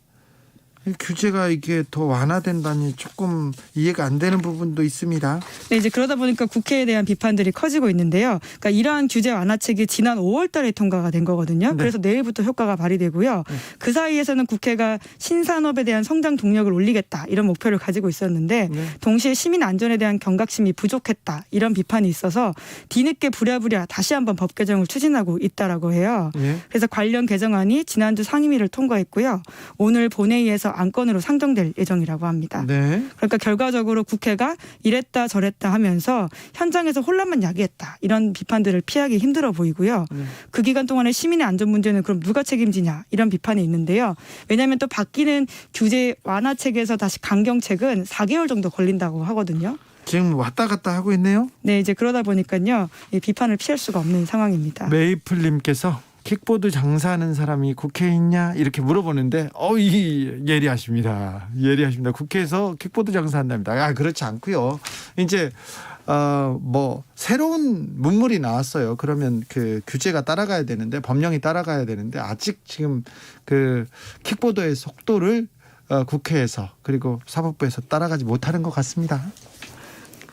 이 규제가 이게 더 완화된다니 조금 이해가 안 되는 부분도 있습니다. 네, 이제 그러다 보니까 국회에 대한 비판들이 커지고 있는데요. 그러니까 이러한 규제 완화책이 지난 5월 달에 통과가 된 거거든요. 네. 그래서 내일부터 효과가 발휘되고요. 그 사이에서는 국회가 신산업에 대한 성장 동력을 올리겠다 이런 목표를 가지고 있었는데 네. 동시에 시민 안전에 대한 경각심이 부족했다 이런 비판이 있어서 뒤늦게 부랴부랴 다시 한번 법 개정을 추진하고 있다라고 해요. 예. 그래서 관련 개정안이 지난주 상임위를 통과했고요. 오늘 본회의에서 안건으로 상정될 예정이라고 합니다. 네. 그러니까 결과적으로 국회가 이랬다 저랬다 하면서 현장에서 혼란만 야기했다 이런 비판들을 피하기 힘들어 보이고요. 그 기간 동안에 시민의 안전 문제는 그럼 누가 책임지냐 이런 비판이 있는데요. 왜냐하면 또 바뀌는 규제 완화책에서 다시 강경책은 4개월 정도 걸린다고 하거든요. 지금 왔다 갔다 하고 있네요. 네, 이제 그러다 보니까요. 이 비판을 피할 수가 없는 상황입니다. 메이플님께서 킥보드 장사하는 사람이 국회에 있냐 이렇게 물어보는데 예리하십니다. 예리하십니다. 국회에서 킥보드 장사한답니다. 그렇지 않고요. 이제 뭐 새로운 문물이 나왔어요. 그러면 그 규제가 따라가야 되는데 법령이 따라가야 되는데 아직 지금 그 킥보드의 속도를 국회에서 그리고 사법부에서 따라가지 못하는 것 같습니다.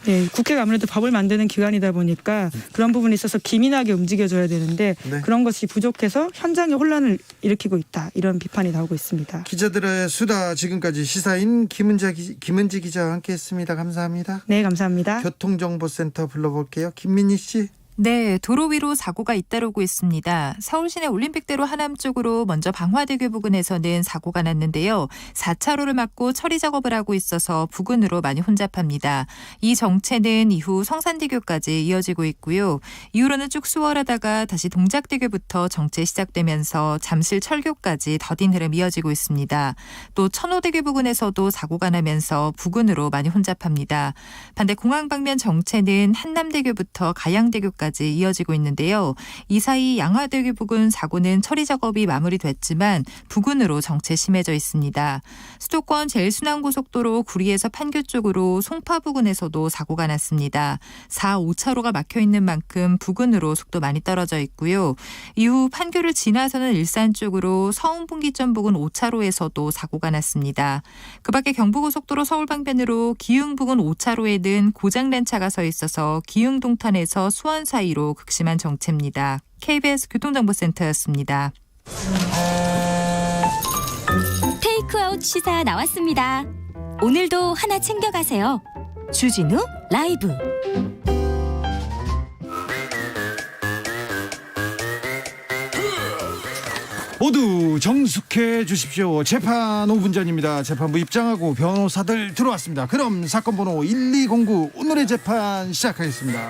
네, 국회가 아무래도 법을 만드는 기관이다 보니까 그런 부분에 있어서 기민하게 움직여줘야 되는데 네. 그런 것이 부족해서 현장에 혼란을 일으키고 있다. 이런 비판이 나오고 있습니다. 기자들의 수다 지금까지 시사인 김은지 기자와 함께했습니다. 감사합니다. 네, 감사합니다. 교통정보센터 불러볼게요. 김민희 씨. 네, 도로 위로 사고가 잇따르고 있습니다. 서울시내 올림픽대로 하남 쪽으로 먼저 방화대교 부근에서는 사고가 났는데요. 4차로를 막고 처리 작업을 하고 있어서 부근으로 많이 혼잡합니다. 이 정체는 이후 성산대교까지 이어지고 있고요. 이후로는 쭉 수월하다가 다시 동작대교부터 정체 시작되면서 잠실 철교까지 더딘 흐름 이어지고 있습니다. 또 천호대교 부근에서도 사고가 나면서 부근으로 많이 혼잡합니다. 반대 공항 방면 정체는 한남대교부터 가양대교까지 이어지고 있는데요. 이 사이 양화대교 부근 사고는 처리 작업이 마무리됐지만 부근으로 정체 심해져 있습니다. 수도권 제일순환고속도로 구리에서 판교 쪽으로 송파 부근에서도 사고가 났습니다. 4, 5차로가 막혀 있는 만큼 부근으로 속도 많이 떨어져 있고요. 이후 판교를 지나서는 일산 쪽으로 서운분기점 부근 5차로에서도 사고가 났습니다. 그 밖에 경부고속도로 서울 방면으로 기흥 부근 5차로에는 고장난 차가 서 있어서 기흥 동탄에서 수원 사이로 극심한 정체입니다. KBS 교통정보센터였습니다. 테이크아웃 시사 나왔습니다. 오늘도 하나 챙겨가세요. 주진우 라이브. 모두 정숙해 주십시오. 재판 5분 전입니다. 재판부 입장하고 변호사들 들어왔습니다. 그럼 사건 번호 1209 오늘의 재판 시작하겠습니다.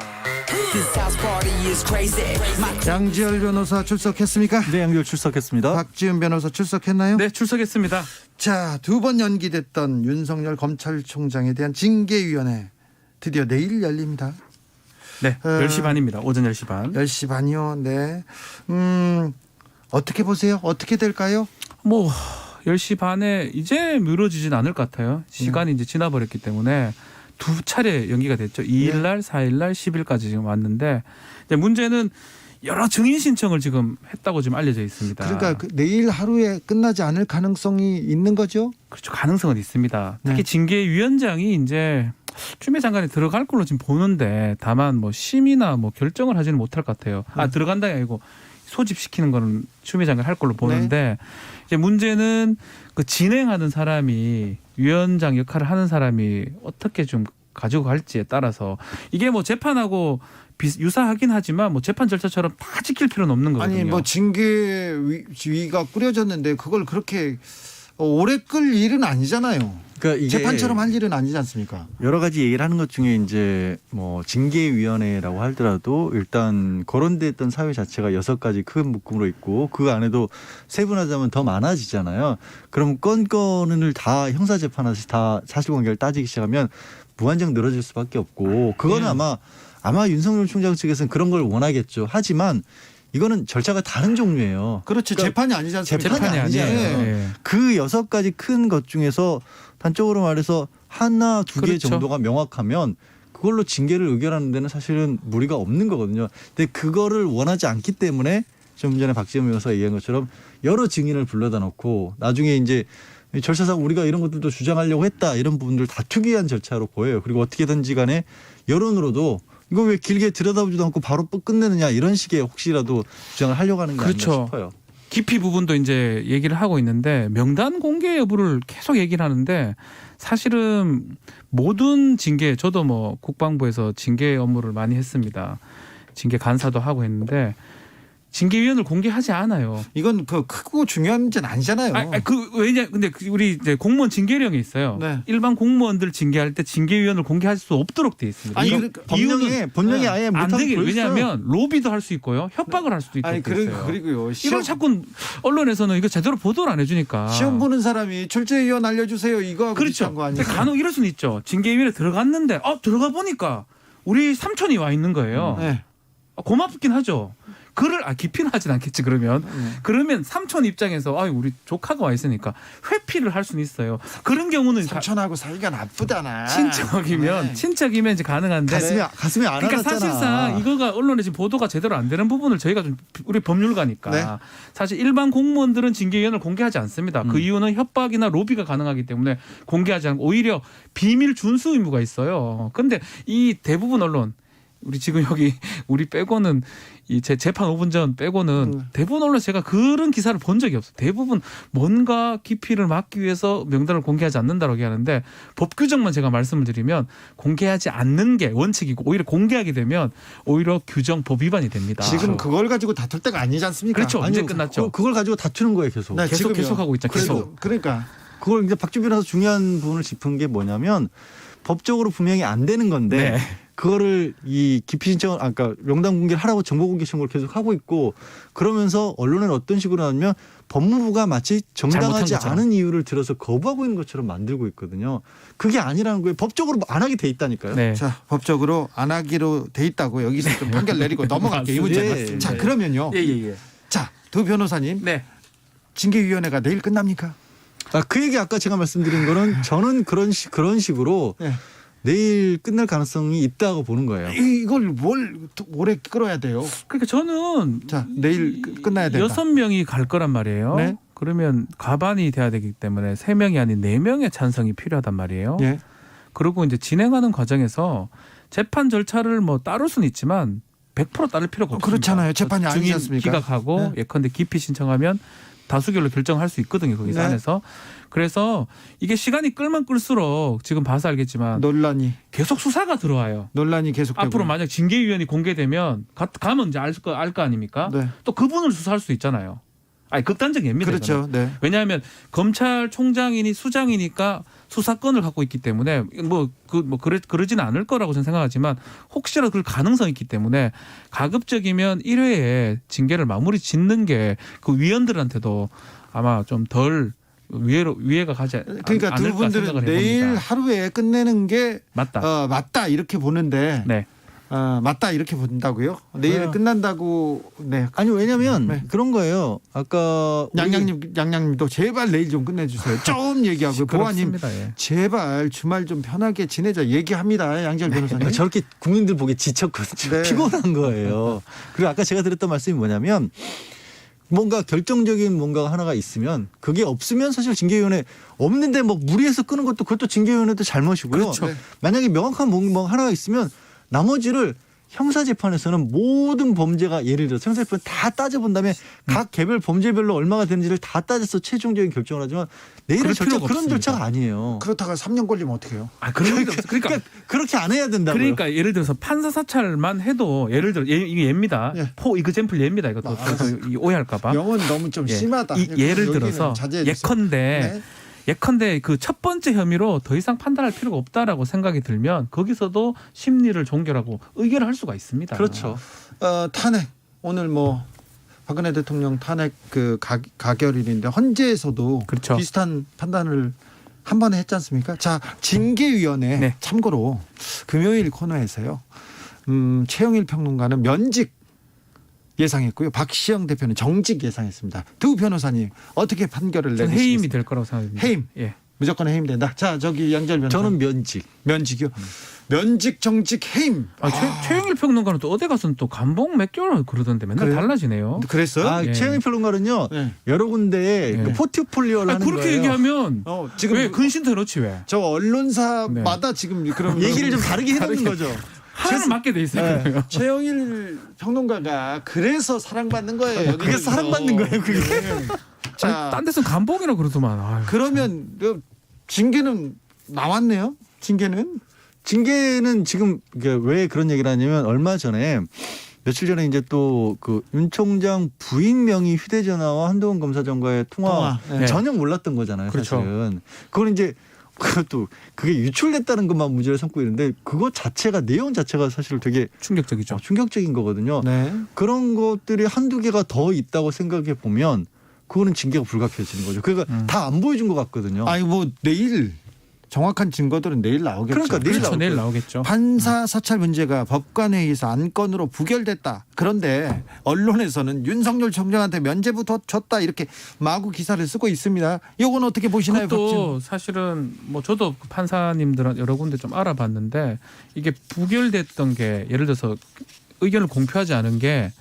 양지열 변호사 출석했습니까? 네, 양지열 출석했습니다. 박지은 변호사 출석했나요? 네, 출석했습니다. 자, 2번 연기됐던 윤석열 검찰총장에 대한 징계위원회 드디어 내일 열립니다. 네, 10시 반입니다. 오전 10시 반. 10시 반이요. 네. 어떻게 보세요? 어떻게 될까요? 10시 반에 이제 미뤄지진 않을 것 같아요. 시간이 이제 지나버렸기 때문에 두 차례 연기가 됐죠. 2일 날, 4일 날, 10일까지 지금 왔는데 이제 문제는 여러 증인 신청을 지금 했다고 지금 알려져 있습니다. 그러니까 내일 하루에 끝나지 않을 가능성이 있는 거죠? 그렇죠. 가능성은 있습니다. 특히 네. 징계위원장이 이제 추미애 장관이 들어갈 걸로 지금 보는데 다만 심의나 결정을 하지는 못할 것 같아요. 들어간다가 아니고 소집시키는 거는 추미애 장관이 할 걸로 보는데 이제 문제는 그 진행하는 사람이 위원장 역할을 하는 사람이 어떻게 좀 가지고 갈지에 따라서 이게 재판하고 유사하긴 하지만 재판 절차처럼 다 지킬 필요는 없는 거거든요. 아니 징계위가 꾸려졌는데 그걸 그렇게 오래 끌 일은 아니잖아요. 그러니까 이게 재판처럼 할 일은 아니지 않습니까? 여러 가지 얘기를 하는 것 중에 이제 징계위원회라고 하더라도 일단 거론됐던 사회 자체가 6가지 큰 묶음으로 있고 그 안에도 세분화하자면 더 많아지잖아요. 그럼 건건을 다 형사재판하듯이 다 사실관계를 따지기 시작하면 무한정 늘어질 수밖에 없고 그거는 아마 윤석열 총장 측에서는 그런 걸 원하겠죠. 하지만 이거는 절차가 다른 종류예요. 그렇지. 그러니까 재판이 아니지 않습니까? 재판이 아니에요. 네. 그 6가지 큰 것 중에서 단적으로 말해서 하나, 2개 그렇죠. 정도가 명확하면 그걸로 징계를 의결하는 데는 사실은 무리가 없는 거거든요. 근데 그거를 원하지 않기 때문에 좀 전에 박지원 변호사가 얘기한 것처럼 여러 증인을 불러다 놓고 나중에 이제 절차상 우리가 이런 것들도 주장하려고 했다 이런 부분들 다투기 위한 절차로 보여요. 그리고 어떻게든지 간에 여론으로도 이거 왜 길게 들여다보지도 않고 바로 끝내느냐 이런 식의 혹시라도 주장을 하려고 하는 게 그렇죠. 아닌가 싶어요. 기피 부분도 이제 얘기를 하고 있는데 명단 공개 여부를 계속 얘기를 하는데 사실은 모든 징계 저도 국방부에서 징계 업무를 많이 했습니다. 징계 간사도 하고 했는데 징계위원을 공개하지 않아요. 이건 크고 중요한 문제는 아니잖아요. 근데 우리 이제 공무원 징계령이 있어요. 네. 일반 공무원들 징계할 때 징계위원을 공개할 수 없도록 돼 있습니다. 아니, 법령에 아예 안 못하는 되게 거 왜냐하면 로비도 할 수 있고요, 협박을 할 수도 있고 아니 그랬어요. 그리고요. 이걸 자꾸 언론에서는 이거 제대로 보도를 안 해주니까. 시험 보는 사람이 출제위원 알려주세요. 이거 하고 그렇죠. 비슷한 거 아니에요? 간혹 이럴 수는 있죠. 징계위원회 들어갔는데 들어가 보니까 우리 삼촌이 와 있는 거예요. 네. 고맙긴 하죠. 그를 기피는 하진 않겠지 그러면. 그러면 삼촌 입장에서 우리 조카가 와 있으니까 회피를 할 수는 있어요. 그런 경우는 삼촌하고 사이가 나쁘잖아. 친척이면 이제 가능한데 가슴에 안 그러니까 와닿잖아. 사실상 이거가 언론에 지금 보도가 제대로 안 되는 부분을 저희가 좀 우리 법률가니까 네. 사실 일반 공무원들은 징계위원회를 공개하지 않습니다. 그 이유는 협박이나 로비가 가능하기 때문에 공개하지 않고 오히려 비밀 준수 의무가 있어요. 그런데 이 대부분 언론 우리 지금 여기 우리 빼고는 이 제 재판 5분 전 빼고는 대부분 언론 제가 그런 기사를 본 적이 없어요. 대부분 뭔가 기피를 막기 위해서 명단을 공개하지 않는다고 얘기하는데 법 규정만 제가 말씀을 드리면 공개하지 않는 게 원칙이고 오히려 공개하게 되면 오히려 규정 법 위반이 됩니다. 지금 그걸 가지고 다툴 때가 아니지 않습니까? 그렇죠. 이제 끝났죠. 그걸 가지고 다투는 거예요, 계속. 네, 지금요. 계속 하고 있죠. 계속. 그러니까 그걸 이제 박주 변호사 중요한 부분을 짚은 게 뭐냐면 법적으로 분명히 안 되는 건데 네. 그거를 이 기피 신청을 아까 명단 공개를 하라고 정보 공개 신청을 계속 하고 있고 그러면서 언론은 어떤 식으로 하냐면 법무부가 마치 정당하지 것처럼. 않은 이유를 들어서 거부하고 있는 것처럼 만들고 있거든요. 그게 아니라는 거예요. 법적으로 안 하게 돼 있다니까요. 네. 자, 법적으로 안 하기로 돼 있다고 여기서 좀 판결 내리고 넘어갈게요. 이 문제. 맞습니다. 자, 그러면요. 예. 자, 두 변호사님. 네. 징계위원회가 내일 끝납니까? 그 얘기 아까 제가 말씀드린 거는 저는 그런 식으로 네. 내일 끝날 가능성이 있다고 보는 거예요. 이걸 뭘 오래 끌어야 돼요? 그러니까 저는 자, 내일 끝나야 된다. 6명이 갈 거란 말이에요. 네. 그러면 과반이 돼야 되기 때문에 3명이 아닌 4명의 찬성이 필요하단 말이에요. 예. 그리고 이제 진행하는 과정에서 재판 절차를 뭐 따를 수는 있지만 100% 따를 필요가 없습니다. 그렇잖아요. 재판이 아니지 증인 않습니까? 기각하고 네. 예컨대 기피 신청하면 다수결로 결정할 수 있거든요. 거기서 네. 안에서. 그래서 이게 시간이 끌면 끌수록 지금 봐서 알겠지만 논란이 계속 수사가 들어와요. 계속되고 앞으로 만약 징계위원이 공개되면 가면 이제 알 거 아닙니까? 네. 또 그분을 수사할 수 있잖아요. 극단적인 예입니다. 그렇죠. 이거는. 네. 왜냐하면 검찰총장이니 수장이니까 수사권을 갖고 있기 때문에 그러지는 않을 거라고 저는 생각하지만 혹시라도 그럴 가능성이 있기 때문에 가급적이면 1회에 징계를 마무리 짓는 게 그 위원들한테도 아마 좀 덜 위해가 가지 그러니까 두 않을까 분들은 생각을 내일 해봅니다. 하루에 끝내는 게 맞다. 맞다 이렇게 보는데 네. 맞다 이렇게 본다고요? 내일 끝난다고. 네. 아니 왜냐면 네. 그런 거예요. 아까 양양님도 제발 내일 좀 끝내주세요. 좀 얘기하고요. 보아님 그렇습니다. 예. 제발 주말 좀 편하게 지내자 얘기합니다. 양절 변호사님. 저렇게 국민들 보기 지쳤거든요. 네. 피곤한 거예요. 그리고 아까 제가 드렸던 말씀이 뭐냐면 뭔가 결정적인 뭔가 하나가 있으면 그게 없으면 사실 징계위원회 없는데 뭐 무리해서 끄는 것도 그것도 징계위원회도 잘못이고요. 그렇죠. 만약에 명확한 뭔가 하나가 있으면 나머지를 형사재판에서는 모든 범죄가 예를 들어서 형사재판 다 따져본 다음에 각 개별 범죄별로 얼마가 되는지를 다 따져서 최종적인 결정을 하지만 내일의 절차 그런 절차가 아니에요. 그렇다가 3년 걸리면 어떡해요? 그러니까 그렇게 안 해야 된다고요. 그러니까 예를 들어서 판사 사찰만 해도 예를 들어 이게 예입니다. 예. 이그젠플 예입니다. 이것도 오해할까봐. 영은 너무 좀 예. 심하다. 예를 여기는 들어서 자제해 주세요. 예컨대 그 첫 번째 혐의로 더 이상 판단할 필요가 없다라고 생각이 들면 거기서도 심리를 종결하고 의결을 할 수가 있습니다. 그렇죠. 탄핵 오늘 박근혜 대통령 탄핵 가결일인데 헌재에서도 그렇죠. 비슷한 판단을 한 번에 했지 않습니까? 자, 징계위원회 네. 참고로 금요일 코너에서요. 최영일 평론가는 면직 예상했고요. 박시영 대표는 정직 예상했습니다. 두 변호사님 어떻게 판결을 저는 내리시겠습니까? 해임이 될 거라고 생각합니다. 해임. 예. 무조건 해임된다. 자, 저기 양절 변호사. 저는 면직. 면직이요. 면직 정직 해임. 최영일 평론가는 또 어디 가서는 또 감봉 몇 개월 그러던데 맨날 그래요? 달라지네요. 그랬어요? 예. 최영일 평론가는요. 네. 여러 군데에 예. 그 포트폴리오를 하는 그렇게 거예요. 얘기하면 지금 왜 근신터 넣지 왜? 저 언론사마다 지금 그런 얘기를 좀 다르게 해놓는 거죠. 하나를 맡게 돼 있어요. 네. 최영일 평론가가 그래서 사랑받는 거예요. 여기서. 그게 사랑받는 거예요, 그게. 자, 딴 데서는 감봉이라 그러더만. 아유. 그러면 징계는 나왔네요. 징계는 지금 왜 그런 얘기를 하냐면 얼마 전에 며칠 전에 이제 또 그 윤 총장 부인 명의 휴대전화와 한동훈 검사장과의 통화 네. 전혀 몰랐던 거잖아요. 그렇죠. 사실은. 그걸 이제 그게 유출됐다는 것만 문제를 삼고 있는데 그거 자체가 내용 자체가 사실 되게 충격적이죠. 충격적인 거거든요. 네. 그런 것들이 한두 개가 더 있다고 생각해 보면 그거는 징계가 불가피해지는 거죠. 그러니까 다 안 보여준 것 같거든요. 아니 내일 정확한 증거들은 내일 나오겠죠. 그러니까 내일 그렇죠. 나올 내일 거예요. 나오겠죠. 판사 사찰 문제가 법관회의에서 안건으로 부결됐다. 그런데 언론에서는 윤석열 총장한테 면죄부 줬다 이렇게 마구 기사를 쓰고 있습니다. 이건 어떻게 보시나요, 그것도 사실은 뭐 저도 판사님들 여러 군데 좀 알아봤는데 이게 부결됐던 게 예를 들어서 의견을 공표하지 않은 게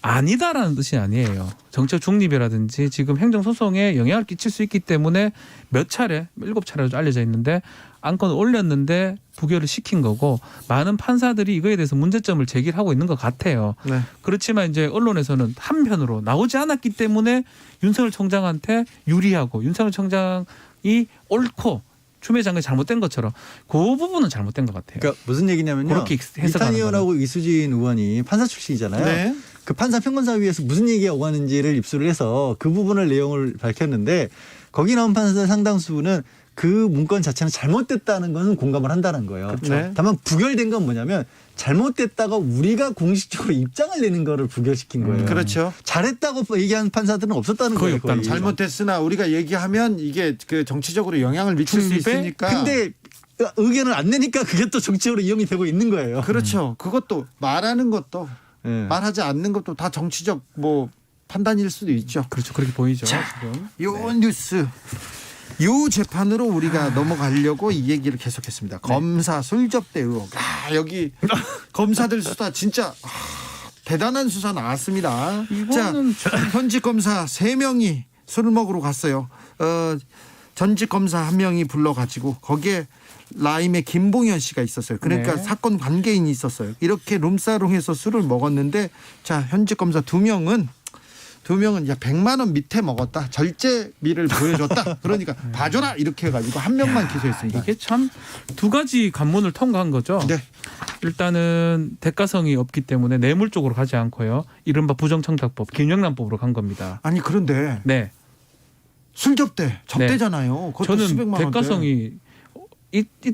아니다라는 뜻이 아니에요. 정책 중립이라든지 지금 행정소송에 영향을 끼칠 수 있기 때문에 몇 차례, 7차례로 알려져 있는데 안건을 올렸는데 부결을 시킨 거고 많은 판사들이 이거에 대해서 문제점을 제기하고 있는 것 같아요. 네. 그렇지만 이제 언론에서는 한편으로 나오지 않았기 때문에 윤석열 총장한테 유리하고 윤석열 총장이 옳고 추미애 장관이 잘못된 것처럼 그 부분은 잘못된 것 같아요. 그러니까 무슨 얘기냐면요. 그렇게 해석하는 이탄희 의원하고 이수진 의원이 판사 출신이잖아요. 네. 그 판사 평검사위에서 무슨 얘기가 오가는지를 입수를 해서 그 부분을 내용을 밝혔는데 거기 나온 판사들 상당수는 그 문건 자체는 잘못됐다는 것은 공감을 한다는 거예요. 그렇죠. 네. 다만 부결된 건 뭐냐면 잘못됐다가 우리가 공식적으로 입장을 내는 거를 부결시킨 거예요. 그렇죠. 잘했다고 얘기한 판사들은 없었다는 거의 거예요. 없다는 거죠. 잘못됐으나 우리가 얘기하면 이게 그 정치적으로 영향을 미칠 수 중립에? 있으니까. 근데 의견을 안 내니까 그게 또 정치적으로 이용이 되고 있는 거예요. 그렇죠. 그것도 말하는 것도 네. 말하지 않는 것도 다 정치적 뭐 판단일 수도 있죠. 그렇죠. 그렇게 보이죠. 자, 지금. 요 뉴스 요 재판으로 우리가 넘어가려고 이 얘기를 계속했습니다. 검사 술접대 의혹. 여기 검사들 수사 진짜 대단한 수사 나왔습니다. 이거는 자, 현직 검사 3명이 술을 먹으러 갔어요. 전직 검사 1명이 불러가지고 거기에 라임의 김봉현 씨가 있었어요. 그러니까 네. 사건 관계인이 있었어요. 이렇게 룸사롱에서 술을 먹었는데 자, 현직 검사 2명은 야 100만 원 밑에 먹었다. 절제미를 보여줬다. 그러니까 봐줘라 이렇게 해가지고 한 명만 기소했습니다. 이게 참 두 가지 관문을 통과한 거죠. 네. 일단은 대가성이 없기 때문에 뇌물 쪽으로 가지 않고요. 이른바 부정청탁법, 김영란법으로 간 겁니다. 아니 그런데 네. 술접대 접대잖아요. 그것도 저는 수백만 원대. 대가성이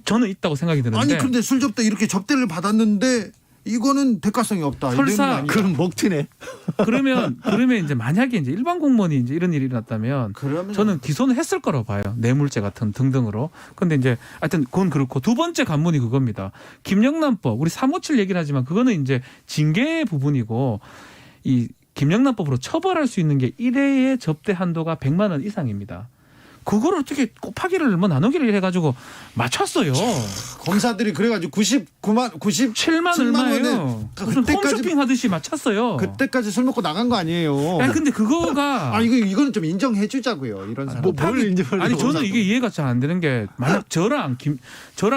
저는 있다고 생각이 드는데 아니 근데 술접대 이렇게 접대를 받았는데 이거는 대가성이 없다. 설사 뇌물이 아니다. 그럼 먹튀네. 그러면 이제 만약에 이제 일반 공무원이 이제 이런 일이 일어났다면 그러면 저는 기소는 했을 거라고 봐요. 뇌물죄 같은 등등으로. 근데 이제 하여튼 그건 그렇고 두 번째 관문이 그겁니다. 김영란법 우리 357 얘기를 하지만 그거는 이제 징계 부분이고 이 김영란법으로 처벌할 수 있는 게 1회의 접대 한도가 100만 원 이상입니다. 그걸 어떻게 곱하기를 뭐 나누기를 해가지고 맞췄어요. 검사들이 그래가지고 7만 얼마예요. 무슨 홈쇼핑 하듯이 맞췄어요. 그때까지 술 먹고 나간 거 아니에요. 아니 근데 그거가 이거는 좀 인정해주자고요. 이런 사람. 뭘 인정을 아니 저는 하고 이게 이해가 잘 안 되는 게 만약 저랑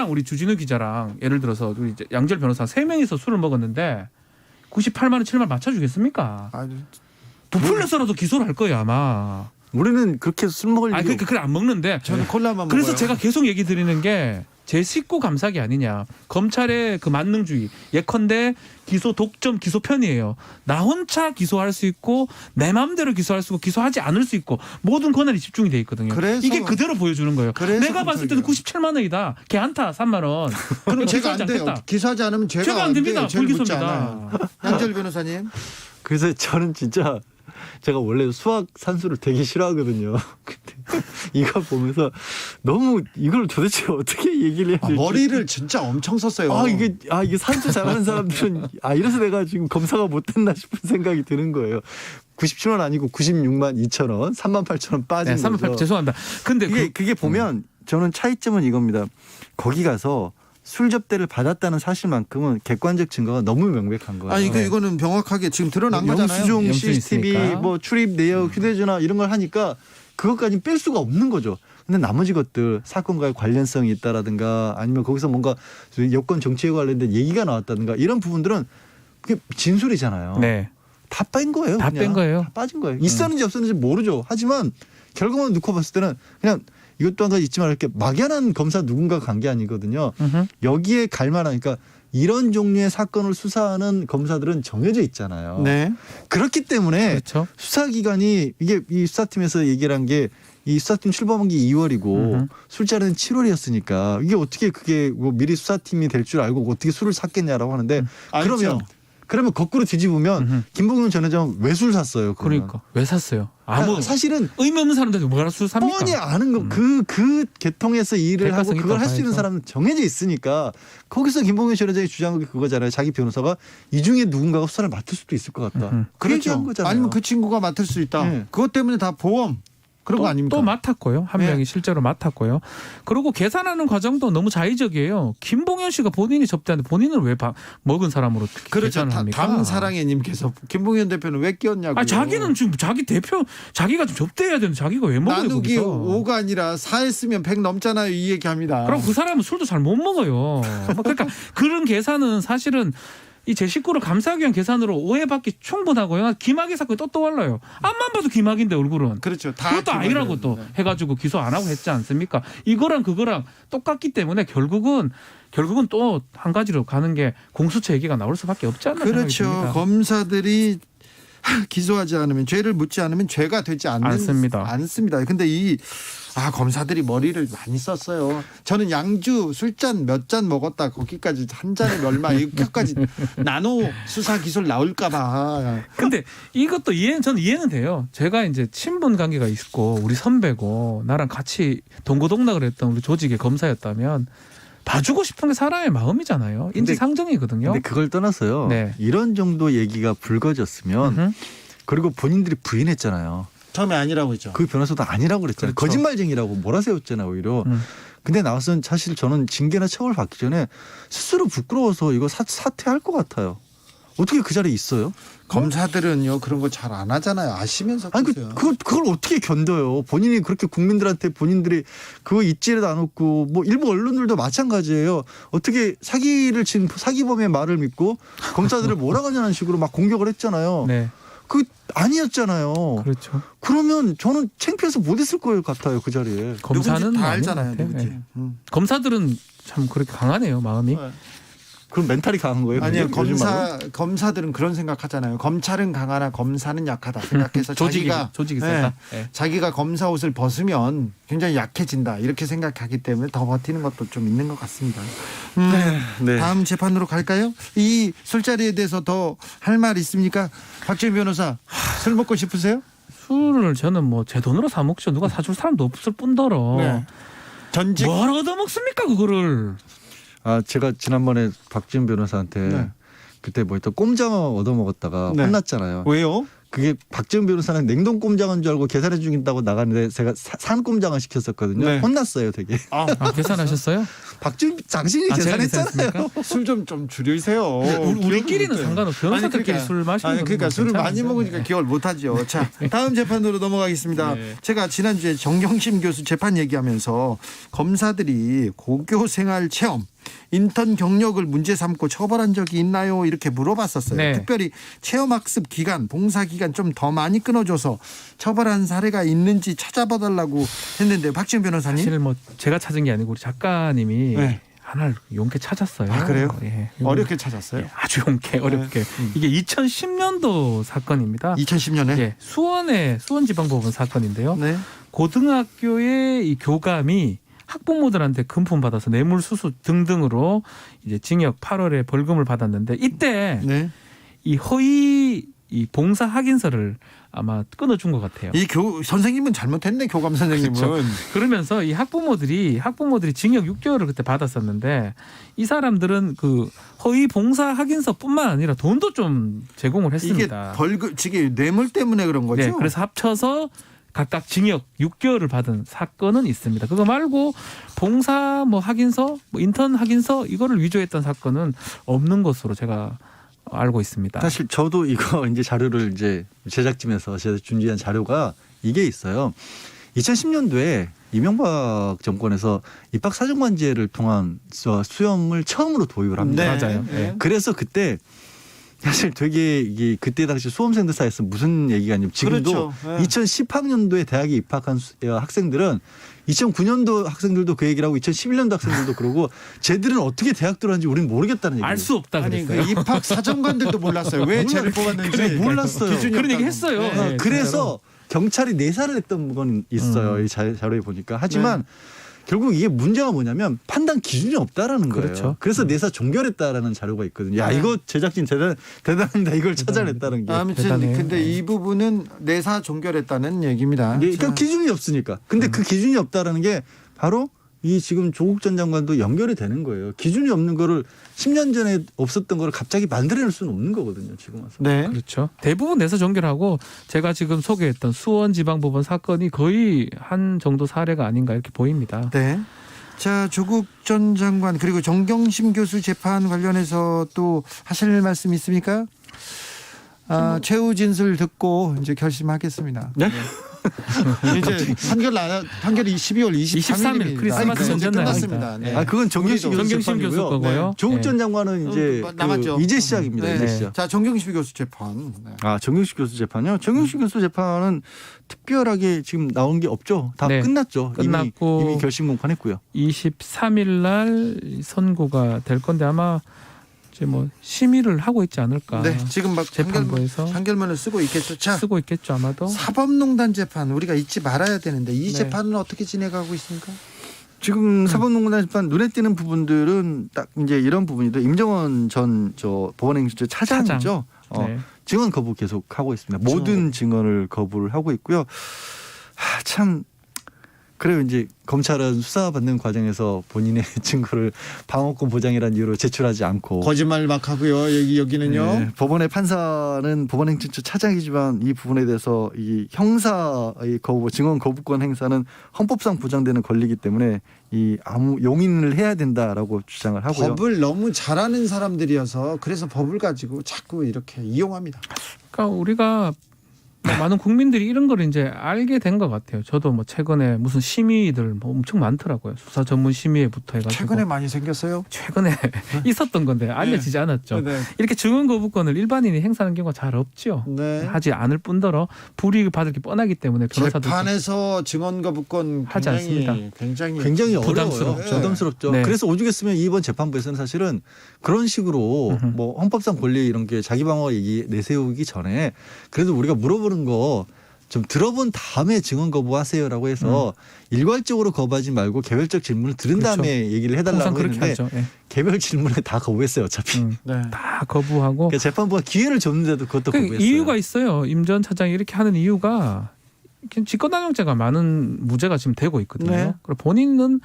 우리 주진우 기자랑 예를 들어서 우리 이제 양절 변호사 3명이서 술을 먹었는데 98만 원, 7만 원 맞춰주겠습니까? 부풀려서라도 기소를 할 거예요 아마. 우리는 그렇게 술 먹을 아니 일이 그래 안 먹는데. 저는 콜라만 그래서 먹어요. 제가 계속 얘기 드리는 게 제 식구 감사기 아니냐. 검찰의 그 만능주의. 예컨대 기소 독점 기소 편이에요. 나 혼자 기소할 수 있고 내 마음대로 기소할 수 있고 기소하지 않을 수 있고 모든 권한이 집중이 돼 있거든요. 그래서- 이게 그대로 보여주는 거예요. 그래서 내가 봤을 때는 97만 원이다. 걔 한타 3만 원. 그럼 제가 기소하지 안 돼요. 않겠다. 기소하지 않으면 제가 안 됩니다. 죄를 묻지 불기소입니다. 않아요. 양절 변호사님. 그래서 저는 진짜 제가 원래 수학 산수를 되게 싫어하거든요. 근데 이거 보면서 너무 이걸 도대체 어떻게 얘기를 해야 될지. 머리를 진짜 엄청 썼어요. 이게 산수 잘하는 사람들은 이래서 내가 지금 검사가 못 됐나 싶은 생각이 드는 거예요. 97원 아니고 96만 2천 원, 3만 8천 원 빠진 네, 3만 8천 거죠. 죄송합니다. 근데 그게 보면 저는 차이점은 이겁니다. 거기 가서 술 접대를 받았다는 사실만큼은 객관적 증거가 너무 명백한 거예요. 이거는 명확하게 지금 드러난 거잖아요. 영수증, 영수증 CCTV, 있으니까. 뭐 출입 내역, 휴대전화 이런 걸 하니까 그것까지는 뺄 수가 없는 거죠. 근데 나머지 것들 사건과의 관련성이 있다라든가 아니면 거기서 뭔가 여권 정치에 관련된 얘기가 나왔다든가 이런 부분들은 그게 진술이잖아요. 네. 다 뺀 거예요. 다 그냥. 뺀 거예요. 다 빠진 거예요. 있었는지 없었는지 모르죠. 하지만 결과만 놓고 봤을 때는 그냥 이것도 한 가지 잊지 말할 게 막연한 검사 누군가가 간 게 아니거든요. 여기에 갈 만한 그러니까 이런 종류의 사건을 수사하는 검사들은 정해져 있잖아요. 네. 그렇기 때문에 그렇죠. 수사기관이 이게 이 수사팀에서 얘기를 한 게 이 수사팀 출범한 게 2월이고 술자리는 7월이었으니까 이게 어떻게 그게 뭐 미리 수사팀이 될 줄 알고 어떻게 술을 샀겠냐라고 하는데 알죠. 그러면 거꾸로 뒤집으면 김봉현 전 회장 왜 술 샀어요? 그러면. 그러니까 왜 샀어요? 아무 사실은 의미 없는 사람들한테 뭐라 술 삽니까? 뻔히 아는 거 그 계통에서 일을 하고 대가성이 그걸 할 수 있는 봐야죠. 사람은 정해져 있으니까 거기서 김봉현 전 회장이 주장한 게 그거잖아요. 자기 변호사가 이 중에 누군가가 수사를 맡을 수도 있을 것 같다. 그 얘기한 거잖아요. 아니면 그 친구가 맡을 수 있다. 네. 그것 때문에 다 보험 그런 거 아닙니까? 또 맡았고요. 한 네. 명이 실제로 맡았고요. 그리고 계산하는 과정도 너무 자의적이에요. 김봉현 씨가 본인이 접대하는데 본인을 왜 먹은 사람으로 그렇죠. 계산을 합니까? 당사랑해님께서 김봉현 대표는 왜 끼었냐고요. 아 자기는 지금 자기 대표 자기가 좀 접대해야 되는데 자기가 왜 먹어요? 나누기 거기서? 5가 아니라 4 했으면 100 넘잖아요. 이 얘기합니다. 그럼 그 사람은 술도 잘 못 먹어요. 그러니까 그런 계산은 사실은 이 제 식구를 감싸기 위한 계산으로 오해받기 충분하고요. 김학의 사건이 또 떠올라요. 앞만 봐도 김학인데 얼굴은. 그렇죠. 다 그것도 아니라고 또 해가지고 기소 안 하고 했지 않습니까? 이거랑 그거랑 똑같기 때문에 결국은 또 한 가지로 가는 게 공수처 얘기가 나올 수밖에 없지 않나 생각이 그렇죠. 듭니다. 검사들이 기소하지 않으면 죄를 묻지 않으면 죄가 되지 않습니다. 근데 검사들이 머리를 많이 썼어요. 저는 양주 술잔 몇 잔 먹었다 거기까지 한 잔에 얼마 이렇게까지 나노 수사 기술 나올까 봐. 근데 이것도 저는 이해는 돼요. 제가 이제 친분 관계가 있고 우리 선배고 나랑 같이 동고동락을 했던 우리 조직의 검사였다면 봐주고 싶은 게 사람의 마음이잖아요. 인지상정이거든요. 근데 그걸 떠나서요. 네. 이런 정도 얘기가 불거졌으면 그리고 본인들이 부인했잖아요. 처음에 아니라고 했죠. 그 변호사도 아니라고 그랬잖아요. 그렇죠. 거짓말쟁이라고 몰아세웠잖아요. 오히려. 근데 나와서는 사실 저는 징계나 처벌 받기 전에 스스로 부끄러워서 이거 사퇴할 것 같아요. 어떻게 그 자리에 있어요? 검사들은요 그런 거 잘 안 하잖아요. 아시면서. 아니 그걸 어떻게 견뎌요? 본인이 그렇게 국민들한테 본인들이 그거 잊지도 않았고 뭐 일부 언론들도 마찬가지예요. 어떻게 사기를 친 사기범의 말을 믿고 검사들을 몰아가냐는 식으로 막 공격을 했잖아요. 네. 그 아니었잖아요. 그렇죠. 그러면 저는 창피해서 못 있을 것 같아요. 그 자리에. 검사는 다 아닌 알잖아요. 것 같아요. 누군지. 네. 검사들은 참 그렇게 강하네요. 마음이. 그럼 멘탈이 강한 거예요? 아니요. 요즘 말로? 검사들은 그런 생각하잖아요. 검찰은 강하나 검사는 약하다 생각해서 조직이 세다. 네. 자기가 검사 옷을 벗으면 굉장히 약해진다 이렇게 생각하기 때문에 더 버티는 것도 좀 있는 것 같습니다. 네. 다음 재판으로 갈까요? 이 술자리에 대해서 더 할 말 있습니까? 박지훈 변호사 술 먹고 싶으세요? 술을 저는 뭐 제 돈으로 사 먹죠. 누가 사줄 사람도 없을 뿐더러. 네. 전직 뭘 얻어 먹습니까 그거를? 제가 지난번에 박지훈 변호사한테 네. 그때 뭐 또 꼼장어 얻어먹었다가 네. 혼났잖아요. 왜요? 그게 박지훈 변호사는 냉동 꼼장어인 줄 알고 계산해 주긴다고 나갔는데 제가 산 꼼장어 시켰었거든요. 네. 혼났어요 되게. 계산하셨어요? 박지훈 당신이 제가 계산했잖아요. 계산했습니까? 술 좀 줄이세요. 우리끼리는 상관없어요. 변호사들끼리 술 마시는 거는 그러니까 뭐 술을 많이 괜찮은데. 먹으니까 기억을 못하죠. 자, 다음 재판으로 넘어가겠습니다. 네. 제가 지난주에 정경심 교수 재판 얘기하면서 검사들이 고교 생활 체험 인턴 경력을 문제 삼고 처벌한 적이 있나요? 이렇게 물어봤었어요. 네. 특별히 체험학습 기간, 봉사 기간 좀 더 많이 끊어줘서 처벌한 사례가 있는지 찾아봐달라고 했는데 박지훈 변호사님. 사실 뭐 제가 찾은 게 아니고 우리 작가님이 네. 하나를 용케 찾았어요. 아, 그래요? 예. 어렵게 찾았어요. 예, 아주 용케 어렵게. 이게 2010년도 사건입니다. 2010년에. 예, 수원지방법원 사건인데요. 네. 고등학교의 이 교감이 학부모들한테 금품 받아서 뇌물수수 등등으로 이제 징역 8월에 벌금을 받았는데 이때 네. 이 허위 이 봉사 확인서를 아마 끊어준 것 같아요. 이 선생님은 잘못했네. 교감 선생님은. 그렇죠. 그러면서 이 학부모들이 징역 6개월을 그때 받았었는데 이 사람들은 그 허위 봉사 확인서뿐만 아니라 돈도 좀 제공을 했습니다. 이게 벌금, 뇌물 때문에 그런 거죠? 네, 그래서 합쳐서 각각 징역 6개월을 받은 사건은 있습니다. 그거 말고 봉사 확인서, 인턴 확인서 이거를 위조했던 사건은 없는 것으로 제가 알고 있습니다. 사실 저도 이거 이제 자료를 이제 제작진에서 제가 준비한 자료가 이게 있어요. 2010년도에 이명박 정권에서 입학사정관제를 통한 수험을 처음으로 도입을 합니다. 네. 맞아요. 네. 그래서 그때 사실 되게 이게 그때 당시 수험생들 사이에서 무슨 얘기가 아니면 지금도 그렇죠. 네. 2018년도에 대학에 입학한 학생들은 2009년도 학생들도 그 얘기를 하고 2011년도 학생들도 그러고 쟤들은 어떻게 대학 들어왔는지 우리는 모르겠다는 얘기예요. 알 수 없다 아니, 그랬어요. 그 입학 사정관들도 몰랐어요. 왜 쟤를 뽑았는지 몰랐어요. 그런 얘기 했어요. 네. 네, 그래서 경찰이 내사를 했던 건 있어요. 이 자료에 보니까. 하지만 결국 이게 문제가 뭐냐면 판단 기준이 없다라는 거예요. 그렇죠. 그래서 내사 종결했다라는 자료가 있거든요. 야, 이거 제작진 대단합니다. 이걸 찾아냈다는 게. 아무튼 대단해요. 근데 이 부분은 내사 종결했다는 얘기입니다. 예, 그러니까 기준이 없으니까. 근데 그 기준이 없다라는 게 바로 이 지금 조국 전 장관도 연결이 되는 거예요. 기준이 없는 거를 10년 전에 없었던 거를 갑자기 만들어낼 수는 없는 거거든요. 지금 와서. 네. 그렇죠. 대부분 내사 종결하고 제가 지금 소개했던 수원지방법원 사건이 거의 한 정도 사례가 아닌가 이렇게 보입니다. 네. 자, 조국 전 장관 그리고 정경심 교수 재판 관련해서 또 하실 말씀 있습니까? 최후 진술 듣고 이제 결심하겠습니다. 네? 이제 판결이 12월 23일 크리스마스 전전 전날입니다. 끝났습니다. 네. 아, 그건 정경심 정경심 교수 거고요. 조국 전 네. 장관은 이제 남았죠. 이제 시작입니다. 네. 이제 시작. 자, 정경심 교수 재판. 네. 아, 정경심 교수 재판요? 정경심 교수 재판은 특별하게 지금 나온 게 없죠. 다 네. 끝났죠. 끝났고 이미 결심 공판했고요. 23일 날 선고가 될 건데 아마 이제 뭐 심의를 하고 있지 않을까. 네, 지금 막 재판부에서 판결문을 쓰고 있겠죠. 자, 쓰고 있겠죠 아마도. 사법농단 재판 우리가 잊지 말아야 되는데 이 네. 재판은 어떻게 진행하고 있습니까? 지금 사법농단 재판 눈에 띄는 부분들은 딱 이제 이런 부분이죠. 임정원 전 법원행정처 차장이죠. 네. 증언 거부 계속 하고 있습니다. 모든 증언을 거부를 하고 있고요. 참 그래요. 이제 검찰은 수사받는 과정에서 본인의 증거를 방어권 보장이라는 이유로 제출하지 않고 거짓말 막 하고요. 여기는요. 네, 법원의 판사는 법원행정처 차장이지만 이 부분에 대해서 이 형사의 증언 거부권 행사는 헌법상 보장되는 권리이기 때문에 이 아무 용인을 해야 된다라고 주장을 하고요. 법을 너무 잘하는 사람들이어서 그래서 법을 가지고 자꾸 이렇게 이용합니다. 그러니까 우리가 뭐 많은 국민들이 이런 걸 이제 알게 된 것 같아요. 저도 뭐 최근에 무슨 심의들 뭐 엄청 많더라고요. 수사 전문 심의회부터 해가지고 최근에 많이 생겼어요. 최근에 있었던 건데 알려지지 않았죠. 네. 이렇게 증언 거부권을 일반인이 행사하는 경우가 잘 없죠. 네. 하지 않을 뿐더러 불이익을 받을 게 뻔하기 때문에 변호사들 재판에서 증언 거부권 하지 않습니다. 굉장히 부담스럽죠. 어려워요. 부담스럽죠. 네. 그래서 오죽했으면 이번 재판부에서는 사실은 그런 식으로 뭐 헌법상 권리 이런 게 자기 방어 얘기 내세우기 전에 그래도 우리가 물어보는 거 좀 들어본 다음에 증언 거부하세요라고 해서 일괄적으로 거부하지 말고 개별적 질문을 들은 그렇죠. 다음에 얘기를 해달라고 항상 그렇게 했는데 하죠. 예. 개별 질문에 다 거부했어요. 어차피. 네. 다 거부하고 그러니까 재판부가 기회를 줬는데도 그것도 그 거부했어요. 이유가 있어요. 임 전 차장이 이렇게 하는 이유가 직권남용죄가 많은 무죄가 지금 되고 있거든요. 네. 그리고 본인은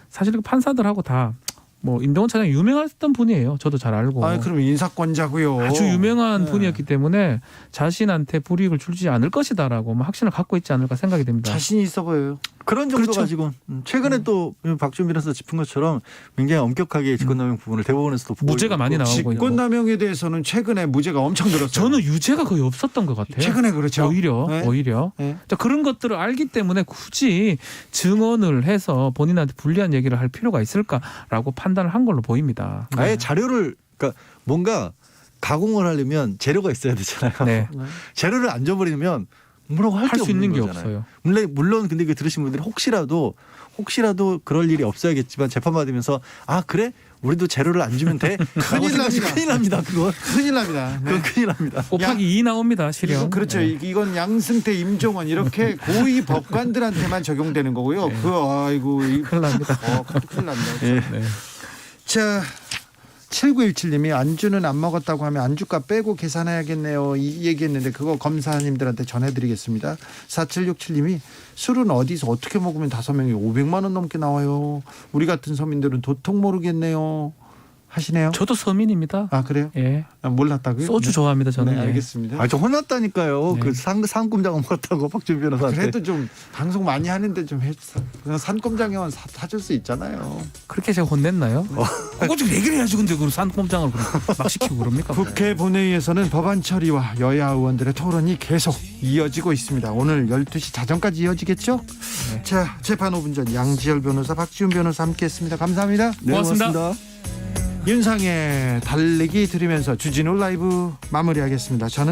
사실 그 판사들하고 다 뭐 임종원 차장이 유명했던 분이에요. 저도 잘 알고. 그럼 인사권자고요. 아주 유명한 네. 분이었기 때문에 자신한테 불이익을 주지 않을 것이다라고 뭐 확신을 갖고 있지 않을까 생각이 됩니다. 자신이 있어 보여요. 그런 정도 그렇죠. 가지고 최근에 또 박준 변호사 짚은 것처럼 굉장히 엄격하게 직권남용 부분을 대법원에서도 보고 무죄가 있고. 많이 나오고 있고. 직권남용에 대해서는 최근에 무죄가 엄청 늘었어요. 저는 유죄가 거의 없었던 것 같아요. 최근에 그렇죠. 오히려 네. 자, 그런 것들을 알기 때문에 굳이 증언을 해서 본인한테 불리한 얘기를 할 필요가 있을까라고 판단을 한 걸로 보입니다. 아예 자료를 그러니까 뭔가 가공을 하려면 재료가 있어야 되잖아요. 네. 재료를 안 줘버리면 뭐라고 할 할 수 있는 게 거잖아요. 없어요. 물론 근데 이거 들으신 분들이 혹시라도 그럴 일이 없어야겠지만 재판 받으면서 아 그래 우리도 재료를 안 주면 돼. 큰일 납니다. 큰일 납니다. 그건 큰일 납니다. 네. 그건 큰일 납니다. 곱하기 2 나옵니다. 실형. 이거 그렇죠. 네. 이건 양승태, 임종원 이렇게 고위 법관들한테만 적용되는 거고요. 아이고 큰일 납니다. 큰일 납니다. 예. 네. 자, 7917님이 안주는 안 먹었다고 하면 안주값 빼고 계산해야겠네요. 이 얘기했는데 그거 검사님들한테 전해드리겠습니다. 4767님이 술은 어디서 어떻게 먹으면 5명이 500만 원 넘게 나와요. 우리 같은 서민들은 도통 모르겠네요. 하시네요. 저도 서민입니다. 아 그래요? 예. 몰랐다고요? 소주 좋아합니다. 저는. 네, 예. 알겠습니다. 아, 저 혼났다니까요. 네. 그 상꼼장어 먹었다고 박준 변호사한테. 그래도 좀 방송 많이 하는데 좀 했어. 그냥 산꼼장어는 사줄 수 있잖아요. 그렇게 제가 혼냈나요? 그거 좀 얘기를 해야지. 근데 그 산꼼장을 막 시키고 그럽니까? 국회 본회의에서는 법안 처리와 여야 의원들의 토론이 계속 이어지고 있습니다. 오늘 12시 자정까지 이어지겠죠? 네. 자, 재판 5분 전 양지열 변호사, 박지훈 변호사 함께했습니다. 감사합니다. 네, 고맙습니다. 윤상의 달리기 들으면서 주진우 라이브 마무리하겠습니다. 저는